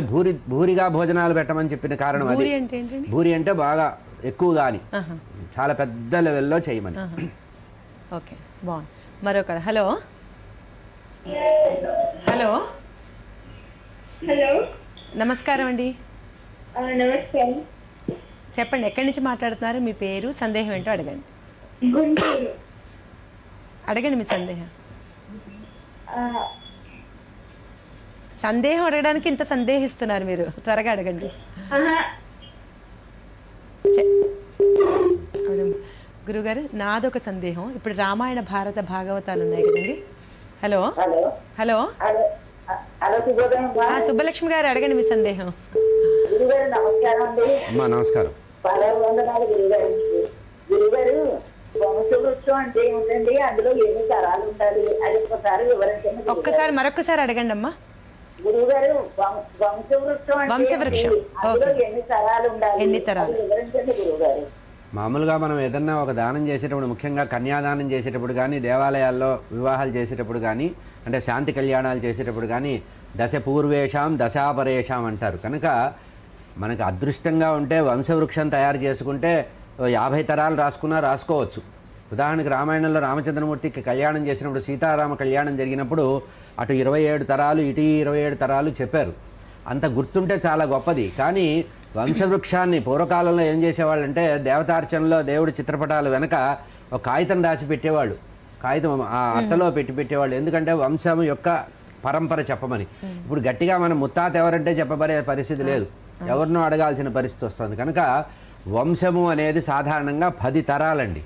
భూరిగా భోజనాలు పెట్టమని చెప్పిన కారణం అది. భూరి అంటే బాగా ఎక్కువ కానీ చాలా పెద్ద లెవెల్లో చేయమని. ఓకే, బాగుంది. మరొక. హలో హలో హలో, నమస్కారం అండి. నమస్కారం. చెప్పండి, ఎక్కడి నుంచి మాట్లాడుతున్నారు? మీ పేరు, సందేహం ఏంటో అడగండి. గుంటూరు. అడగండి మీ సందేహం. సందేహం అడగడానికి ఇంత సందేహిస్తున్నారు మీరు, త్వరగా అడగండి. గురుగారు, నాదొక సందేహం. ఇప్పుడు రామాయణ, భారత, భాగవతాలు ఉన్నాయి కదండి. హలో హలో సుబ్బలక్ష్మి గారు, అడగండి మీ సందేహం. గురుగారు నమస్కారం అండి. అమ్మా నమస్కారం. వందనాలు గురుగారు. గురుగారు, వంశవృక్షం అంటే ఏమిటండి? అందులో ఎన్ని తరాలు ఉండాలి? అది ఒకసారి వివరించండి. ఒక్కసారి మరొకసారి అడగండి అమ్మా. గురుగారు, వంశవృక్షం వంశవృక్షం, అందులో ఎన్ని తరాలు ఉండాలి? ఎన్ని తరాలు వివరించండి గురుగారు. మామూలుగా మనం ఏదన్నా ఒక దానం చేసేటప్పుడు, ముఖ్యంగా కన్యాదానం చేసేటప్పుడు కానీ, దేవాలయాల్లో వివాహాలు చేసేటప్పుడు కానీ, అంటే శాంతి కళ్యాణాలు చేసేటప్పుడు కానీ దశ పూర్వేషాం దశాపరేషాం అంటారు. కనుక మనకు అదృష్టంగా ఉంటే వంశవృక్షం తయారు చేసుకుంటే 50 తరాలు రాసుకున్నా రాసుకోవచ్చు. ఉదాహరణకి రామాయణంలో రామచంద్రమూర్తికి కళ్యాణం చేసినప్పుడు, సీతారామ కళ్యాణం జరిగినప్పుడు అటు 27 తరాలు ఇటు 27 తరాలు చెప్పారు. అంత గుర్తుంటే చాలా గొప్పది. కానీ వంశవృక్షాన్ని పూర్వకాలంలో ఏం చేసేవాళ్ళంటే దేవతార్చనలో దేవుడి చిత్రపటాలు వెనక ఒక కాగితం రాసి పెట్టేవాళ్ళు, కాగితం ఆ అట్టలో పెట్టేవాళ్ళు. ఎందుకంటే వంశం యొక్క పరంపర చెప్పమని. ఇప్పుడు గట్టిగా మనం ముత్తాత ఎవరంటే చెప్పబడే పరిస్థితి లేదు, ఎవరినో అడగాల్సిన పరిస్థితి వస్తుంది. కనుక వంశము అనేది సాధారణంగా 10 తరాలండి.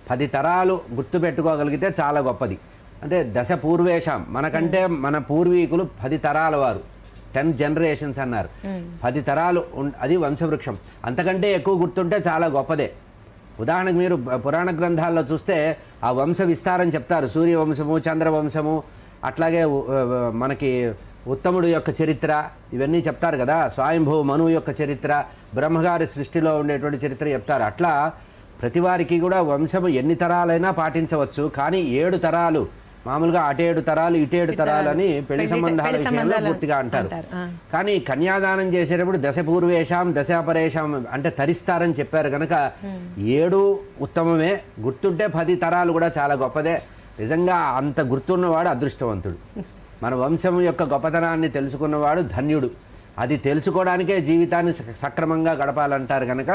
10 తరాలు గుర్తుపెట్టుకోగలిగితే చాలా గొప్పది. అంటే దశ పూర్వేషాం, మనకంటే మన పూర్వీకులు 10 తరాల వారు, 10 జనరేషన్స్ అన్నారు. 10 తరాలు అది వంశవృక్షం. అంతకంటే ఎక్కువ గుర్తుంటే చాలా గొప్పదే. ఉదాహరణకు మీరు పురాణ గ్రంథాల్లో చూస్తే ఆ వంశ విస్తారం చెప్తారు. సూర్యవంశము, చంద్రవంశము, అట్లాగే మనకి ఉత్తముడు యొక్క చరిత్ర, ఇవన్నీ చెప్తారు కదా. స్వయంభూ మనువు యొక్క చరిత్ర, బ్రహ్మగారి సృష్టిలో ఉండేటువంటి చరిత్ర చెప్తారు. అట్లా ప్రతి వారికి కూడా వంశము ఎన్ని తరాలైనా పాటించవచ్చు. కానీ 7 తరాలు, మామూలుగా అటు 7 తరాలు ఇటు 7 తరాలు అని పెళ్లి సంబంధాల విషయంలో పూర్తిగా అంటారు. కానీ కన్యాదానం చేసేటప్పుడు దశ పూర్వేషాం దశాపరేషాం అంటే తరిస్తారని చెప్పారు. కనుక 7 ఉత్తమమే. గుర్తుంటే 10 తరాలు కూడా చాలా గొప్పదే. నిజంగా అంత గుర్తున్నవాడు అదృష్టవంతుడు. మన వంశం యొక్క గొప్పతనాన్ని తెలుసుకున్నవాడు ధన్యుడు. అది తెలుసుకోవడానికే జీవితాన్ని సక్రమంగా గడపాలంటారు. కనుక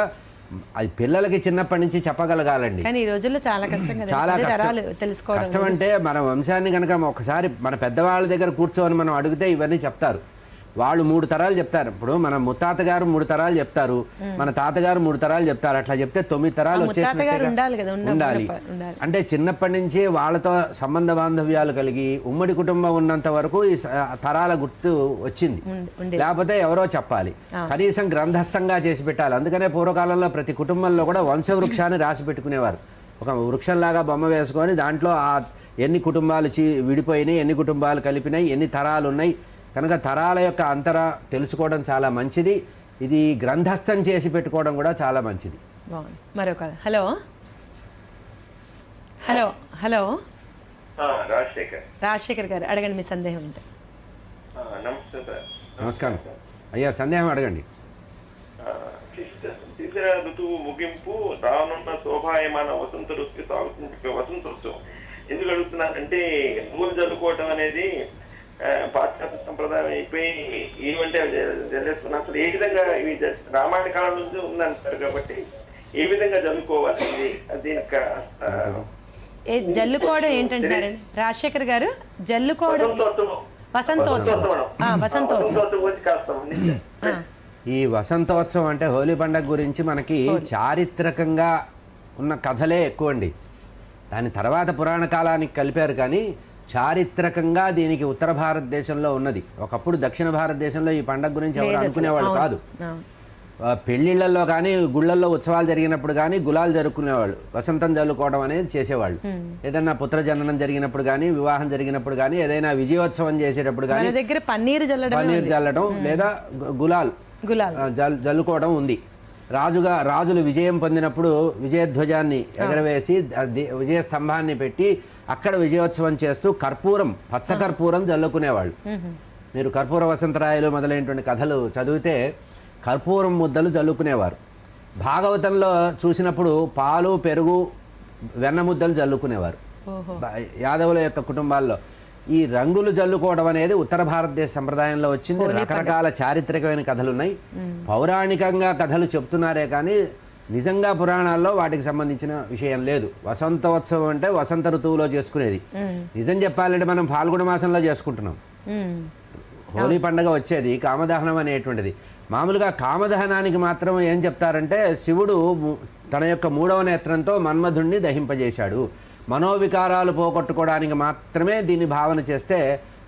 అది పిల్లలకి చిన్నప్పటి నుంచి చెప్పగలగాలండి. కానీ ఈ రోజుల్లో చాలా కష్టం కదా, చాలా తెలుసుకోవడం. కష్టం అంటే మన వంశాన్ని కనుక ఒకసారి మన పెద్దవాళ్ళ దగ్గర కూర్చొని మనం అడిగితే ఇవన్నీ చెప్తారు. వాళ్ళు 3 తరాలు చెప్తారు. ఇప్పుడు మన ముత్తాత గారు 3 తరాలు చెప్తారు, మన తాతగారు 3 తరాలు చెప్తారు. అట్లా చెప్తే 9 తరాలు ఉండాలి. అంటే చిన్నప్పటి నుంచి వాళ్ళతో సంబంధ బాంధవ్యాలు కలిగి ఉమ్మడి కుటుంబం ఉన్నంత వరకు ఈ తరాల గుర్తు వచ్చింది. లేకపోతే ఎవరో చెప్పాలి, కనీసం గ్రంథస్థంగా చేసి పెట్టాలి. అందుకనే పూర్వకాలంలో ప్రతి కుటుంబంలో కూడా వంశవృక్షాన్ని రాసి పెట్టుకునేవారు. ఒక వృక్షంలాగా బొమ్మ వేసుకొని దాంట్లో ఎన్ని కుటుంబాలు విడిపోయినాయి, ఎన్ని కుటుంబాలు కలిపినాయి, ఎన్ని తరాలు ఉన్నాయి. కనుక తరాల యొక్క అంతర తెలుసుకోవడం చాలా మంచిది. ఇది గ్రంథస్థం చేసి పెట్టుకోవడం కూడా చాలా మంచిది. మరొక హలో హలో హలో రాజశేఖర్ గారు, అడగండి మీ సందేహం ఏంటో. నమస్కారం అయ్యా, సందేహం అడగండి. శిశిర ఋతువు ముగింపు, రానున్న శోభాయమాన వసంత ఋతువు సాగుతుంది వసంతోత్సవం. ఎందుకు అడుగుతున్నానంటే ఊరు జరుపుకోవటం అనేది పాశ్చాత్య సంప్రదాయం అయిపోయి ఏమంటే జల్లేస్తున్నా. అసలు ఏ విధంగా ఇవి రామాయణ కాలం నుంచి ఉందంటారు కాబట్టి ఏ విధంగా జల్లుకోవాలి దీనికి జల్లుకోవడం ఏంటంటారండి రాజశేఖర్ గారు? జల్లుకోవడం వసంతోత్సవం. ఈ వసంతోత్సవం అంటే హోలీ పండుగ గురించి మనకి చారిత్రకంగా ఉన్న కథలే ఎక్కువ అండి. దాని తర్వాత పురాణ కాలానికి కలిపారు. కానీ చారిత్రకంగా దీనికి ఉత్తర భారతదేశంలో ఉన్నది. ఒకప్పుడు దక్షిణ భారతదేశంలో ఈ పండుగ గురించి ఎవరు అనుకునేవాళ్ళు కాదు. పెళ్లిళ్లలో కానీ గుళ్ళల్లో ఉత్సవాలు జరిగినప్పుడు కానీ గులాలు జరుపుకునేవాళ్ళు, వసంతం జల్లుకోవడం అనేది చేసేవాళ్ళు. ఏదైనా పుత్రజననం జరిగినప్పుడు కానీ, వివాహం జరిగినప్పుడు కానీ, ఏదైనా విజయోత్సవం చేసేటప్పుడు కానీ పన్నీరు జల్లడం లేదా గులాల్ జల్లుకోవడం ఉంది. రాజులు విజయం పొందినప్పుడు విజయధ్వజాన్ని ఎగరవేసి విజయ స్తంభాన్ని పెట్టి అక్కడ విజయోత్సవం చేస్తూ కర్పూరం, పచ్చ కర్పూరం జల్లుకునేవాళ్ళు. మీరు కర్పూర వసంతరాయలు మొదలైనటువంటి కథలు చదివితే కర్పూరం ముద్దలు జల్లుకునేవారు. భాగవతంలో చూసినప్పుడు పాలు, పెరుగు, వెన్న ముద్దలు జల్లుకునేవారు యాదవుల యొక్క కుటుంబాల్లో. ఈ రంగులు జల్లుకోవడం అనేది ఉత్తర భారతదేశ సంప్రదాయంలో వచ్చింది. రకరకాల చారిత్రకమైన కథలు ఉన్నాయి. పౌరాణికంగా కథలు చెప్తున్నారే కానీ నిజంగా పురాణాల్లో వాటికి సంబంధించిన విషయం లేదు. వసంతోత్సవం అంటే వసంత ఋతువులో చేసుకునేది. నిజం చెప్పాలంటే మనం ఫాల్గుణ మాసంలో చేసుకుంటున్నాం. హోలీ పండుగ వచ్చేది కామదహనం అనేటువంటిది. మామూలుగా కామదహనానికి మాత్రం ఏం చెప్తారంటే శివుడు తన యొక్క 3వ నేత్రంతో మన్మధుణ్ణి దహింపజేశాడు. మనోవికారాలు పోగొట్టుకోవడానికి మాత్రమే దీన్ని భావన చేస్తే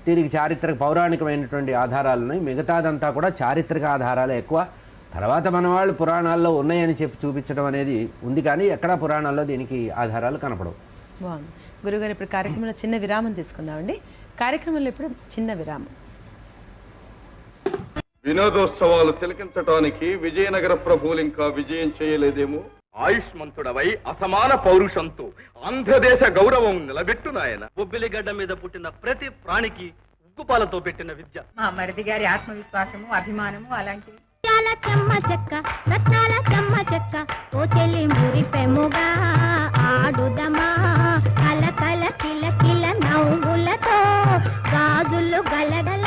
దీనికి చారిత్రక పౌరాణికమైనటువంటి ఆధారాలు ఉన్నాయి. మిగతాదంతా కూడా చారిత్రక ఆధారాలు ఎక్కువ. తర్వాత మన వాళ్ళు పురాణాల్లో ఉన్నాయని చెప్పి చూపించడం అనేది ఉంది, కానీ ఎక్కడా పురాణాల్లో దీనికి ఆధారాలు కనపడవు. బాగుంది గురుగారు. ఇప్పుడు కార్యక్రమంలో చిన్న విరామం తీసుకుందామండి. కార్యక్రమంలో ఇప్పుడు చిన్న విరామం. వినోదోత్సవాలు తిలకించటానికి విజయనగర ప్రభువులు ఇంకా విజయం చేయలేదేమో. ఆయుష్మంతుడవై అసమాన పౌరుషంతో ఆంధ్రదేశ గౌరవం నిలబెట్టు నాయన. బొబ్బిలిగడ్డ మీద పుట్టిన ప్రతి ప్రాణికి ఉగ్గుపాలతో పెట్టిన విద్య. మా మరిది గారి ఆత్మవిశ్వాసము, అభిమానము అలాంటివి. చెమ్మ చెక్క రత్నాల చెమ్మ చెక్క ఓ చెల్లి మురిపెముగా ఆడుదమా కల కల కిల కిల నవ్వులతో గాజులు గలగల.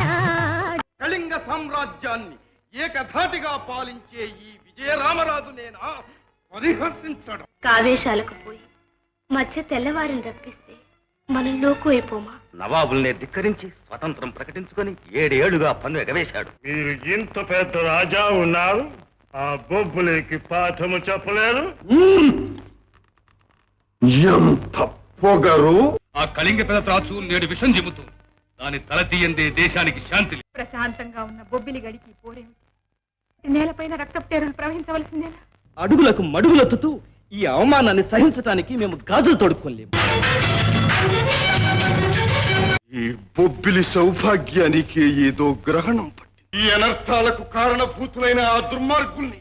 కళింగ సామ్రాజ్యాన్ని ఏకధాటిగా పాలించే ఈ విజయరామరాజు నేనా పరిహసించడం? కావేశాలకు పోయి మధ్య తెల్లవారిని రప్పిస్తే మనం లోకు అయిపోమా? నవాబుల్నే ధిక్కరించి స్వతంత్రం ప్రకటించుకొని 7 ఏళ్లుగా పన్ను ఎగవేశాడు. మీరు ఇంత పెద్ద రాజా ఉన్నారు, ఆ బొబ్బులకి పాఠము చెప్పలేరు. ఎంత పొగరు! ఆ కళింగ పెదత్రాచు నేడు విషం చెబుతూ దాని తల తీయందే దేశానికి శాంతి. ప్రశాంతంగా ఉన్న బొబ్బిలి గడికి పోరేమిటి? నేలపైన రక్తపు ప్రవహించవలసిందేనా? అడుగులకు మడుగులెత్తుతూ ఈ అవమానాన్ని సహించటానికి మేము గాజులు తొడుక్కోలేము. ఈ బొబ్బిలి సౌభాగ్యానికి ఏదో గ్రహణం పట్టి ఈ అనర్థాలకు కారణభూతులైన ఆ దుర్మార్గుల్ని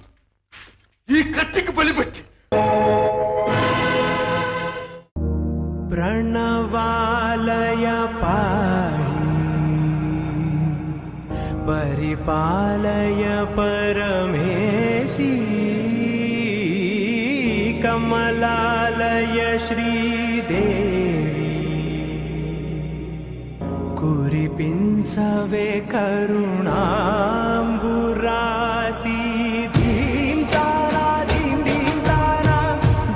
ఈ కత్తికి బలిపెట్టి ప్రణవాలయ పాహి పరిపాలయ పరమేశి కమలాలయ శ్రీదేవి కురిపించవే కరుణాంబురాసి ధీం తారా ధీం ధీం తారా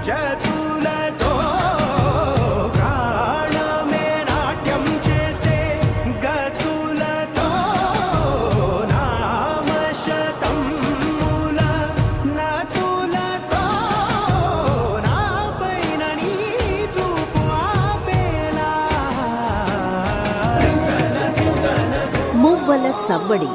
జతులతో ప్రాణమే నాట్యం చేసే గతులతో నామశతం మూల నతులతో నా పైన నీ చూపు ఆపేలా. మువ్వల సవ్వడి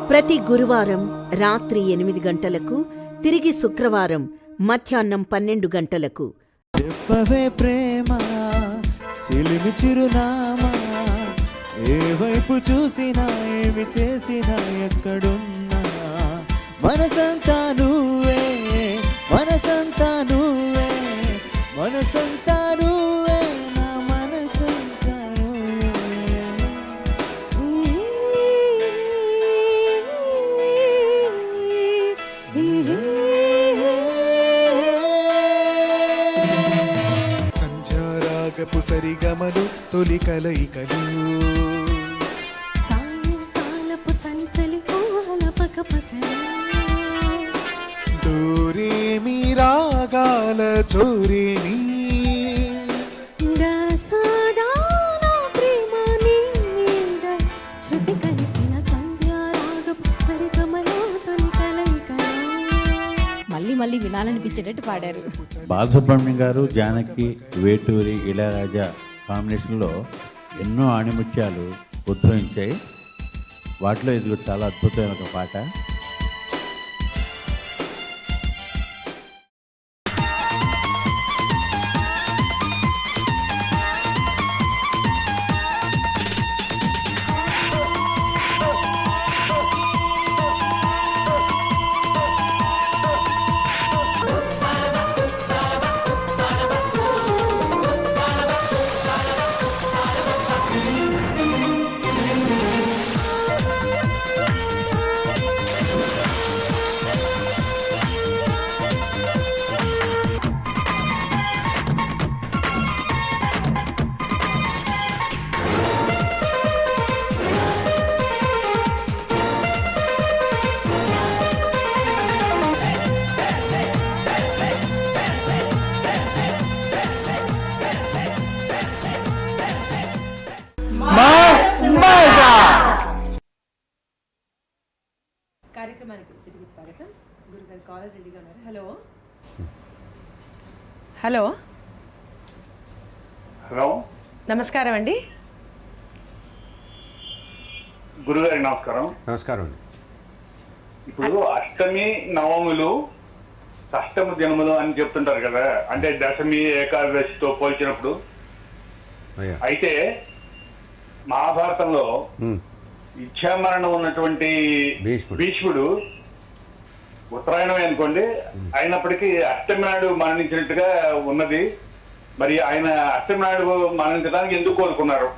ప్రతి గురువారం రాత్రి 8 గంటలకు, తిరిగి శుక్రవారం మధ్యాహ్నం 12 గంటలకు. చెప్పవే ప్రేమ చిలిమి చిరునామా, ఏ వైపు చూసినా ఏమి చేసినా ఎక్కడున్నా మనసంతా నువ్వే, మనసంతా నువ్వే, మనసంతా నువ్వే, నా మనసంతా సంధ్యారాగపు సరిగమలు తొలి కలయికలు సాయంకాలపు చంచలి పూల పకపకలు డోరేమి రాగాల చోరేమి దాసదాన ప్రేమ నీ మీద శృతి కలిసిన సంధ్యారాగపు సరిగమలో తొలి కలయికలు. మళ్ళీ మళ్ళీ వినాలనిపించేటట్టు పాడారు. బాలసుబ్రహ్మణ్యం గారు, జానకి, వేటూరి, ఇళయరాజా కాంబినేషన్లో ఎన్నో ఆణిముత్యాలు ఉద్భవించాయి. వాటిలో ఇది చాలా అద్భుతమైన ఒక పాట. కార్యక్రమానికి తిరిగి స్వాగతం. గురుగారు కాలర్ రెడీగా ఉన్నారు. హలో హలో హలో, నమస్కారం అండి. గురుగారి నమస్కారం. నమస్కారం అండి. ఇప్పుడు అష్టమి నవములు అష్టమ జన్మలు అని చెప్తుంటారు కదా, అంటే దశమి ఏకాదశితో పోల్చినప్పుడు. అయితే మహాభారతంలో ఇచ్ఛామరణం ఉన్నటువంటి భీష్ముడు ఉత్తరాయణమే అనుకోండి, అయినప్పటికీ అష్టమి నాడు మరణించినట్టుగా ఉన్నది. మరి ఆయన అష్టమి నాడు మరణించడానికి ఎందుకు కోరుకున్నారు?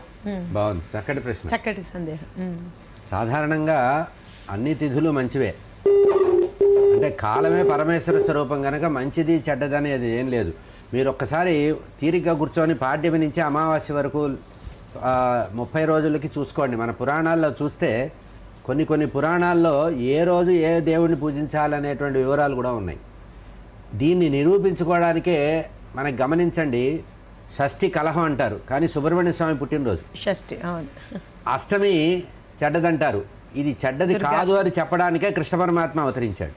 బాగుంది, చక్కటి ప్రశ్న, చక్కటి సందేహం. సాధారణంగా అన్ని తిథులు మంచివే, అంటే కాలమే పరమేశ్వర స్వరూపం కనుక మంచిది చెడ్డదనేది ఏం లేదు. మీరు ఒక్కసారి తీరిగ్గా కూర్చొని పాడ్యమి నుంచి అమావాస్య వరకు 30 రోజులకి చూసుకోండి. మన పురాణాల్లో చూస్తే కొన్ని పురాణాల్లో ఏ రోజు ఏ దేవుడిని పూజించాలనేటువంటి వివరాలు కూడా ఉన్నాయి. దీన్ని నిరూపించుకోవడానికే మనకు గమనించండి, షష్ఠి కలహం అంటారు, కానీ సుబ్రహ్మణ్య స్వామి పుట్టినరోజు షష్ఠి. అవును. అష్టమి చెడ్డదంటారు. ఇది చెడ్డది కాదు అని చెప్పడానికే కృష్ణ పరమాత్మ అవతరించాడు.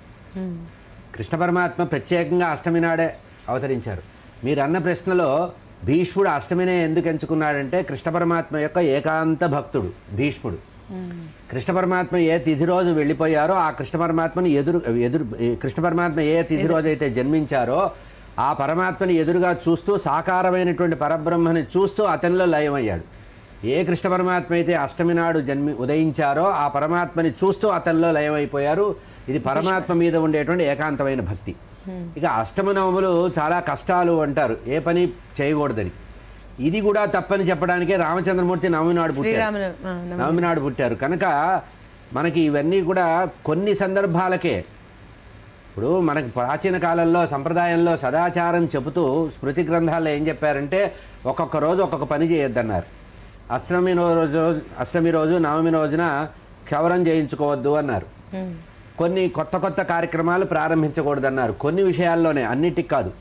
కృష్ణ పరమాత్మ ప్రత్యేకంగా అష్టమి నాడే అవతరించారు. మీరు అన్న ప్రశ్నలో భీష్ముడు అష్టమినే ఎందుకు ఎంచుకున్నాడంటే కృష్ణ పరమాత్మ యొక్క ఏకాంత భక్తుడు భీష్ముడు. కృష్ణ పరమాత్మ ఏ తిథి రోజు వెళ్ళిపోయారో ఆ కృష్ణ పరమాత్మని కృష్ణ పరమాత్మ ఏ తిథి రోజు అయితే జన్మించారో ఆ పరమాత్మని ఎదురుగా చూస్తూ సాకారమైనటువంటి పరబ్రహ్మని చూస్తూ అతనిలో లయమయ్యాడు. ఏ కృష్ణ పరమాత్మ అయితే అష్టమి నాడు ఉదయించారో ఆ పరమాత్మని చూస్తూ అతనిలో లయమైపోయారు. ఇది పరమాత్మ మీద ఉండేటువంటి ఏకాంతమైన భక్తి. ఇక అష్టమి నవములు చాలా కష్టాలు అంటారు, ఏ పని చేయకూడదని. ఇది కూడా తప్పని చెప్పడానికే రామచంద్రమూర్తి నవమి నాడు పుట్టారు కనుక మనకి ఇవన్నీ కూడా కొన్ని సందర్భాలకే. ఇప్పుడు మనకి ప్రాచీన కాలంలో సంప్రదాయంలో సదాచారం చెబుతూ స్మృతి గ్రంథాల్లో ఏం చెప్పారంటే ఒక్కొక్క రోజు ఒక్కొక్క పని చేయొద్దన్నారు. అష్టమి రోజు నవమి రోజున క్షవరం చేయించుకోవద్దు అన్నారు. కొన్ని కొత్త కార్యక్రమాలు ప్రారంభించకూడదన్నారు. కొన్ని విషయాల్లోనే, అన్నిటికి కాదు.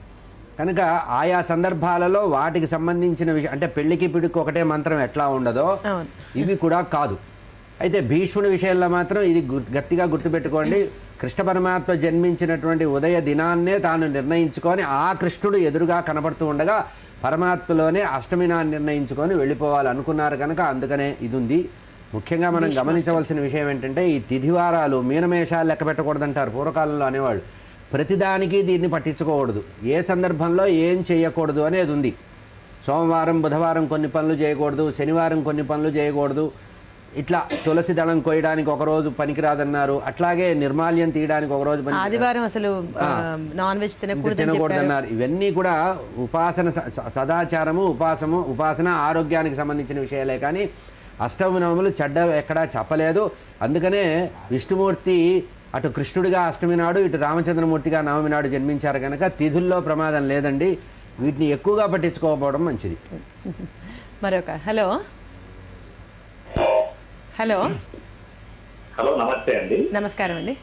కనుక ఆయా సందర్భాలలో వాటికి సంబంధించిన విషయం, అంటే పెళ్లికి పిడికి ఒకటే మంత్రం ఎట్లా ఉండదో ఇవి కూడా కాదు. అయితే భీష్ముడి విషయంలో మాత్రం ఇది గట్టిగా గుర్తుపెట్టుకోండి. కృష్ణ పరమాత్మ జన్మించినటువంటి ఉదయ దినాన్నే తాను నిర్ణయించుకొని ఆ కృష్ణుడు ఎదురుగా కనబడుతూ ఉండగా పరమాత్మలోనే అష్టమి నాన్ని నిర్ణయించుకొని వెళ్ళిపోవాలనుకున్నారు కనుక అందుకనే ఇది ఉంది. ముఖ్యంగా మనం గమనించవలసిన విషయం ఏంటంటే ఈ తిథివారాలు మీనమేషాలు లెక్క పెట్టకూడదంటారు పూర్వకాలంలో అనేవాళ్ళు. ప్రతిదానికి దీన్ని పట్టించుకోకూడదు, ఏ సందర్భంలో ఏం చేయకూడదు అనేది ఉంది. సోమవారం బుధవారం కొన్ని పనులు చేయకూడదు, శనివారం కొన్ని పనులు చేయకూడదు, ఇట్లా తులసి దళం కోయడానికి ఒకరోజు పనికిరాదన్నారు, అట్లాగే నిర్మాల్యం తీయడానికి ఒకరోజు ఆదివారం అసలు నాన్ వెజ్ తినకూడదన్నారు. ఇవన్నీ కూడా ఉపాసన సదాచారము ఉపాసన ఆరోగ్యానికి సంబంధించిన విషయాలే కానీ అష్టమి నవములు చెడ్డ ఎక్కడా చెప్పలేదు. అందుకనే విష్ణుమూర్తి అటు కృష్ణుడిగా అష్టమి నాడు ఇటు రామచంద్రమూర్తిగా నవమి నాడు జన్మించారు కనుక తిథుల్లో ప్రమాదం లేదండి. వీటిని ఎక్కువగా పట్టించుకోకపోవడం మంచిది. మరొక హలో హలో హలో నమస్తే అండి. నమస్కారం అండి,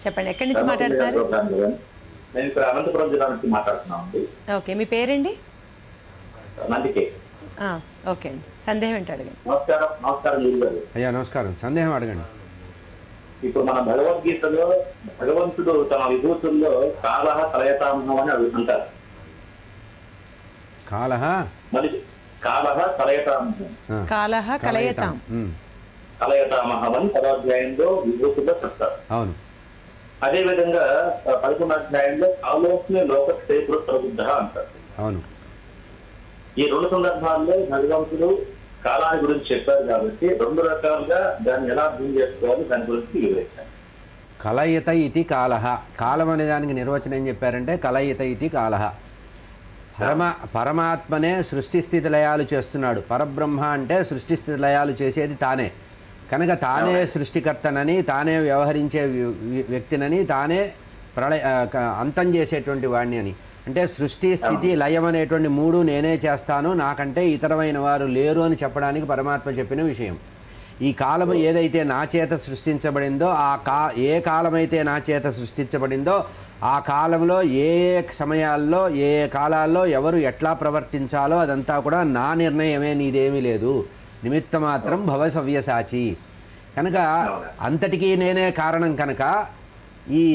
చెప్పండి, ఎక్కడి నుంచి మాట్లాడుతున్నారు? నేను ఇక్కడ అనంతపురం జిల్లా నుంచి మాట్లాడుతున్నాను. ఓకే, మీ పేరండి? నందికే. ఓకే అండి, సందేహం ఏంటి అడగండి. నమస్కారం అయ్యా. నమస్కారం, సందేహం అడగండి. ఇప్పుడు మన భగవద్గీతలో భగవంతుడు తన విభూతుల్లో కాలహ కలయతామహం అని అంటారు. కాలహ కలయతామహం అని 10వ అధ్యాయంలో విభూతుల్లో చెప్తారు. అవును. అదే విధంగా 11వ అధ్యాయంలో కాలోస్మే లోక క్షేత్రబుద్ధ అంటారు. అవును. ఈ రెండు సందర్భాల్లో భగవంతుడు కాలాన్ని గురించి చెప్పారు కాబట్టి రెండు రకాలుగా దాన్ని ఎలా అర్థం చేసుకోవాలి దాని గురించి వివరించారు. కలయిత ఇది కాలహ. కాలం అనే దానికి నిర్వచనం ఏం చెప్పారంటే కలయిత ఇది కాలహ. పరమాత్మనే సృష్టి స్థితి లయాలు చేస్తున్నాడు. పరబ్రహ్మ అంటే సృష్టి స్థితి లయాలు చేసేది తానే కనుక తానే సృష్టికర్తనని, తానే వ్యవహరించే వ్యక్తినని, తానే అంతం చేసేటువంటి వాడిని అని. అంటే సృష్టి స్థితి లయం అనేటువంటి మూడు నేనే చేస్తాను, నాకంటే ఇతరమైన వారు లేరు అని చెప్పడానికి పరమాత్మ చెప్పిన విషయం. ఈ కాలము ఏదైతే నా చేత సృష్టించబడిందో ఏ కాలమైతే నా చేత సృష్టించబడిందో ఆ కాలంలో ఏ సమయాల్లో ఏ కాలాల్లో ఎవరు ఎట్లా ప్రవర్తించాలో అదంతా కూడా నా నిర్ణయమే, నీదేమీ లేదు. నిమిత్త మాత్రం భవ సవ్యసాచి. కనుక అంతటికీ నేనే కారణం కనుక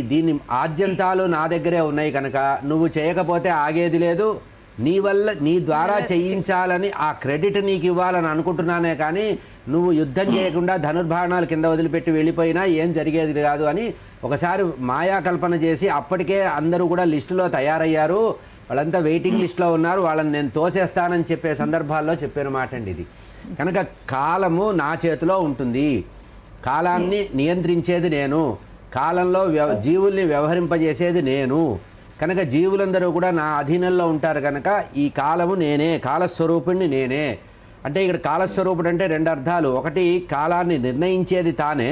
దీని ఆద్యంతాలు నా దగ్గరే ఉన్నాయి కనుక నువ్వు చేయకపోతే ఆగేది లేదు. నీ ద్వారా చేయించాలని ఆ క్రెడిట్ నీకు ఇవ్వాలని అనుకుంటున్నానే కానీ నువ్వు యుద్ధం చేయకుండా ధనుర్బాణాలు కింద వదిలిపెట్టి వెళ్ళిపోయినా ఏం జరిగేది కాదు అని ఒకసారి మాయాకల్పన చేసి అప్పటికే అందరూ కూడా లిస్టులో తయారయ్యారు, వాళ్ళంతా వెయిటింగ్ లిస్టులో ఉన్నారు, వాళ్ళని నేను తోసేస్తానని చెప్పే సందర్భాల్లో చెప్పిన మాట అండి ఇది. కనుక కాలము నా చేతిలో ఉంటుంది, కాలాన్ని నియంత్రించేది నేను, కాలంలో జీవుల్ని వ్యవహరింపజేసేది నేను కనుక జీవులందరూ కూడా నా అధీనంలో ఉంటారు కనుక ఈ కాలము నేనే, కాలస్వరూపుణ్ణి నేనే. అంటే ఇక్కడ కాలస్వరూపుడు అంటే రెండు అర్థాలు. ఒకటి కాలాన్ని నిర్ణయించేది తానే,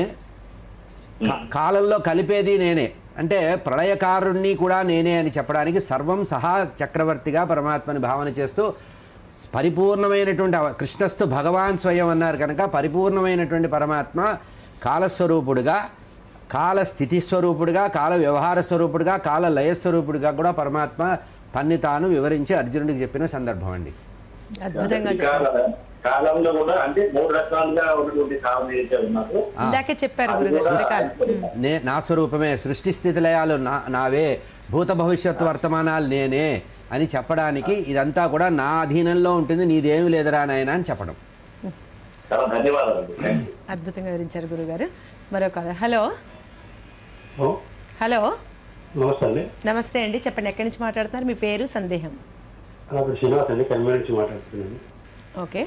కాలంలో కలిపేది నేనే. అంటే ప్రళయకారుణ్ణి కూడా నేనే అని చెప్పడానికి సర్వం సహా చక్రవర్తిగా పరమాత్మని భావన చేస్తూ పరిపూర్ణమైనటువంటి కృష్ణస్థు భగవాన్ స్వయం అన్నారు కనుక పరిపూర్ణమైనటువంటి పరమాత్మ కాలస్వరూపుడుగా, కాల స్థితి స్వరూపుడుగా, కాల వ్యవహార స్వరూపుడుగా, కాల లయస్వరూపుడుగా కూడా పరమాత్మ తన్ని తాను వివరించి అర్జునుడికి చెప్పిన సందర్భం అండి. కాలంలో కూడా అంటే 3 రకాలుగా ఉన్నటువంటి కాలం ఏదైతే ఉన్నదో ఇందాకే చెప్పారు గురుగారు. నా స్వరూపమే, సృష్టి స్థితి లయాలు నావే, భూత భవిష్యత్తు వర్తమానాలు నేనే అని చెప్పడానికి ఇదంతా కూడా నా అధీనంలో ఉంటుంది, నీదేమి లేదురా నాయన అని చెప్పడం. చాలా ధన్యవాదాలు. అద్భుతంగా వివరించారు గురుగారు. మరొక హలో హలో నమస్తే అండి. నమస్తే అండి, చెప్పండి ఎక్కడి నుంచి మాట్లాడుతున్నారు, మీ పేరు, సందేహం? శ్రీనివాస్ అండి, కర్మూరు నుంచి మాట్లాడుతున్నాను. ఓకే.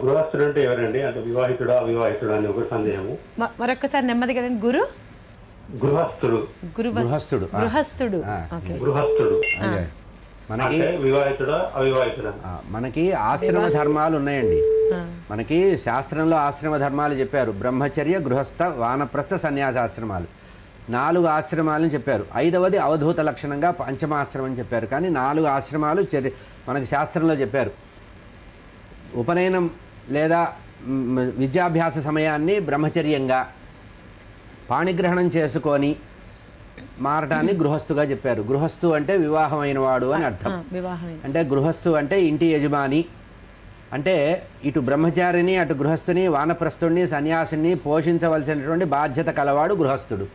గృహస్థుడు అంటే ఎవరండి? అంటే వివాహితుడా అవివాహితుడా అని ఒక సందేహము. మరొకసారి నెమ్మదిగా గురు గృహస్థుడు గృహస్థుడు గృహస్థుడు గృహస్థుడు మనకి వివాహితుడా అవివాహితుడా? మనకి ఆశ్రమ ధర్మాలు ఉన్నాయండి. మనకి శాస్త్రంలో ఆశ్రమ ధర్మాలు చెప్పారు. బ్రహ్మచర్య, గృహస్థ, వానప్రస్థ, సన్యాసాశ్రమాలు 4 ఆశ్రమాలను చెప్పారు. 5వది అవధూత లక్షణంగా పంచమాశ్రమం అని చెప్పారు. కానీ 4 ఆశ్రమాలు మనకి శాస్త్రంలో చెప్పారు. ఉపనయనం లేదా విద్యాభ్యాస సమయాన్ని బ్రహ్మచర్యంగా, పాణిగ్రహణం చేసుకొని మారటాన్ని గృహస్థుగా చెప్పారు. గృహస్థు అంటే వివాహమైన వాడు అని అర్థం. అంటే గృహస్థు అంటే ఇంటి యజమాని. అంటే ఇటు బ్రహ్మచారిని, అటు గృహస్థుని, వానప్రస్థుడిని, సన్యాసిని పోషించవలసినటువంటి బాధ్యత కలవాడు గృహస్థుడు.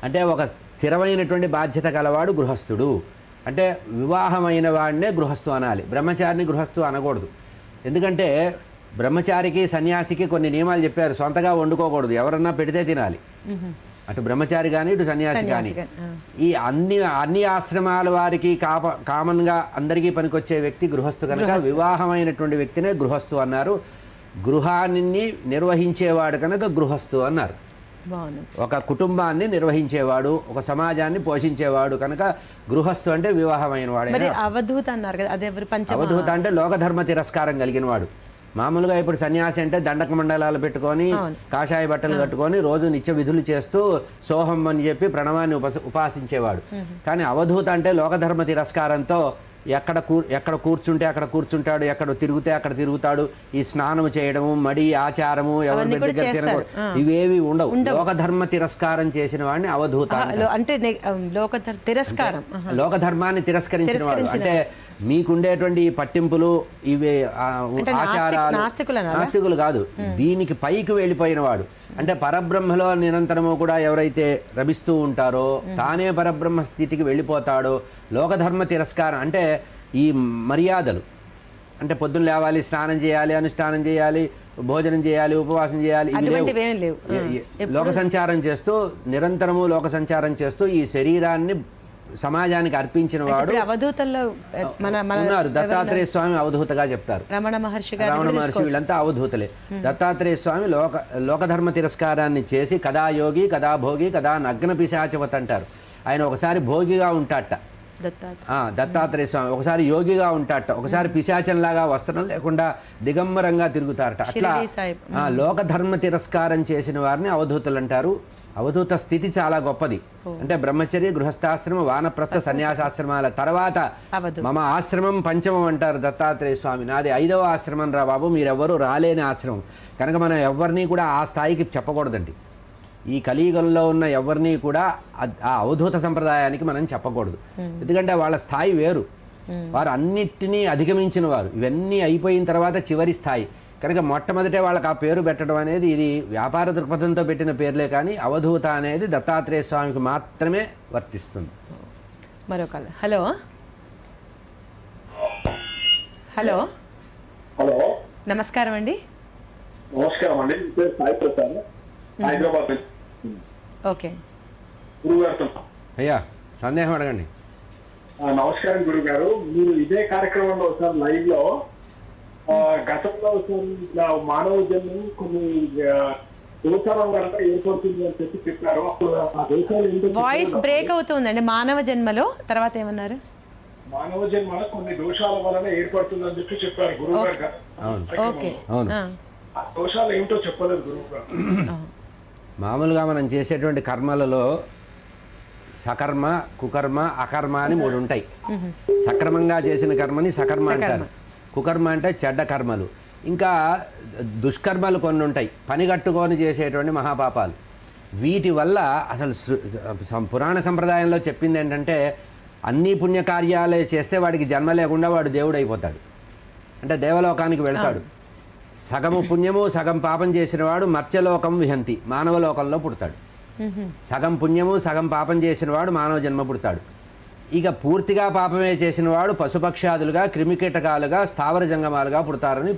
అంటే ఒక స్థిరమైనటువంటి బాధ్యత కలవాడు గృహస్థుడు. అంటే వివాహమైన వాడినే గృహస్థు అనాలి, బ్రహ్మచారిని గృహస్థు అనకూడదు. ఎందుకంటే బ్రహ్మచారికి, సన్యాసికి కొన్ని నియమాలు చెప్పారు. సొంతగా వండుకోకూడదు, ఎవరన్నా పెడితే తినాలి. అటు బ్రహ్మచారి కానీ ఇటు సన్యాసి కానీ. ఈ అన్ని ఆశ్రమాల వారికి కామన్గా అందరికీ పనికొచ్చే వ్యక్తి గృహస్థు కనుక వివాహమైనటువంటి వ్యక్తినే గృహస్థు అన్నారు. గృహాన్ని నిర్వహించేవాడు కనుక గృహస్థు అన్నారు. ఒక కుటుంబాన్ని నిర్వహించేవాడు, ఒక సమాజాన్ని పోషించేవాడు కనుక గృహస్థు అంటే వివాహమైన వాడు. అవధూత అన్నారు కదా, అదే అవధూత అంటే లోకధర్మ తిరస్కారం కలిగిన వాడు. మామూలుగా ఇప్పుడు సన్యాసి అంటే దండక మండలాలు పెట్టుకొని, కాషాయ బట్టలు కట్టుకొని రోజు నిత్య విధులు చేస్తూ సోహం అని చెప్పి ప్రణవాన్ని ఉపాసించేవాడు. కానీ అవధూత అంటే లోకధర్మ తిరస్కారంతో ఎక్కడ కూర్చుంటే అక్కడ కూర్చుంటాడు, ఎక్కడ తిరిగితే అక్కడ తిరుగుతాడు. ఈ స్నానం చేయడము, మడి ఆచారము, ఎవరి దగ్గర తిరగడం, ఇవేవి ఉండవు. లోకధర్మ తిరస్కారం చేసిన వాడిని అవధూత అంటే. లోకధర్మాన్ని తిరస్కరించిన వాడు అంటే మీకుండేటువంటి ఈ పట్టింపులు, ఇవే ఆచారాలు, నాస్తికులు కాదు, దీనికి పైకి వెళ్ళిపోయిన వాడు. అంటే పరబ్రహ్మలో నిరంతరము కూడా ఎవరైతే రమిస్తూ ఉంటారో తానే పరబ్రహ్మ స్థితికి వెళ్ళిపోతాడో. లోకధర్మ తిరస్కారం అంటే ఈ మర్యాదలు, అంటే పొద్దున్న లేవాలి, స్నానం చేయాలి, అనుష్ఠానం చేయాలి, భోజనం చేయాలి, ఉపవాసం చేయాలి, లోక సంచారం చేస్తూ నిరంతరము లోక సంచారం చేస్తూ ఈ శరీరాన్ని సమాజానికి అర్పించిన వాడు. అవధూతల్లో ఉన్నారు. దత్తాత్రేయ స్వామి అవధూతగా చెప్తారు. రమణ మహర్షి వీళ్ళంతా అవధూతలే. దత్తాత్రేయ స్వామి లోకధర్మ తిరస్కారాన్ని చేసి కదా యోగి, కదా భోగి, కదా నగ్న పిశాచవత్ అంటారు. ఆయన ఒకసారి భోగిగా ఉంటాట దత్తాత్రేయ స్వామి, ఒకసారి యోగిగా ఉంటాట, ఒకసారి పిశాచంలాగా వస్త్రం లేకుండా దిగంబరంగా తిరుగుతారట. అట్లా లోకధర్మ తిరస్కారం చేసిన వారిని అవధూతలు అంటారు. అవధూత స్థితి చాలా గొప్పది. అంటే బ్రహ్మచర్య, గృహస్థాశ్రమ, వానప్రస్థ, సన్యాసాశ్రమాల తర్వాత మమ ఆశ్రమం పంచమం అంటారు దత్తాత్రేయ స్వామి. నాది 5వ ఆశ్రమం రా బాబు, మీరెవ్వరూ రాలేని ఆశ్రమం కనుక మనం ఎవరిని కూడా ఆ స్థాయికి చెప్పకూడదండి. ఈ కలియుగంలో ఉన్న ఎవరిని కూడా ఆ అవధూత సంప్రదాయానికి మనం చెప్పకూడదు. ఎందుకంటే వాళ్ళ స్థాయి వేరు, వారు అన్నిటినీ అధిగమించిన వారు. ఇవన్నీ అయిపోయిన తర్వాత చివరి స్థాయి కనుక మొట్టమొదటే వాళ్ళకి ఆ పేరు పెట్టడం అనేది ఇది వ్యాపార దృక్పథంతో పెట్టిన పేర్లే. కానీ అవధూత అనేది దత్తాత్రేయ స్వామికి మాత్రమే వర్తిస్తుంది. మరొక హలో హలో హలో నమస్కారం అండి. నమస్కారం అండి, సాయి ప్రసాద్, హైదరాబాద్. ఓకే గురుగారు. అయ్యా సందేహం అడగండి. నమస్కారం గురుగారు. మీరు ఇదే కార్యక్రమంలో ఒకసారి లైవ్ లో గతంలో ఇట్లా మానవ జన్మ కొన్ని దోషాల వల్ల ఏర్పడుతుంది అని చెప్పారు. అప్పుడు ఆ దోషాలు వాయిస్ బ్రేక్ అవుతుందండి. మానవ జన్మలో తర్వాత ఏమన్నారు? మానవ జన్మ కొన్ని దోషాల వలన ఏర్పడుతుంది అని చెప్పారు గురువు గారు. ఆ దోషాలు ఏమిటో చెప్పలేదు గురువు గారు. మామూలుగా మనం చేసేటువంటి కర్మలలో సకర్మ, కుకర్మ, అకర్మ అని 3 ఉంటాయి. సక్రమంగా చేసిన కర్మని సకర్మ అంటారు. కుకర్మ అంటే చెడ్డ కర్మలు. ఇంకా దుష్కర్మలు కొన్ని ఉంటాయి, పని కట్టుకొని చేసేటువంటి మహాపాపాలు. వీటి వల్ల అసలు పురాణ సంప్రదాయంలో చెప్పింది ఏంటంటే అన్ని పుణ్యకార్యాలే చేస్తే వాడికి జన్మ లేకుండా వాడు దేవుడు అయిపోతాడు, అంటే దేవలోకానికి వెళ్తాడు. సగము పుణ్యము సగం పాపం చేసిన వాడు మర్త్యలోకం విహంతి, మానవలోకంలో పుడతాడు. సగం పుణ్యము సగం పాపం చేసిన వాడు మానవ జన్మ పుడతాడు. ఇక పూర్తిగా పాపమే చేసిన వాడు పశుపక్షాదులుగా, క్రిమికీటకాలుగా, స్థావర జంగమాలుగా పుడతారని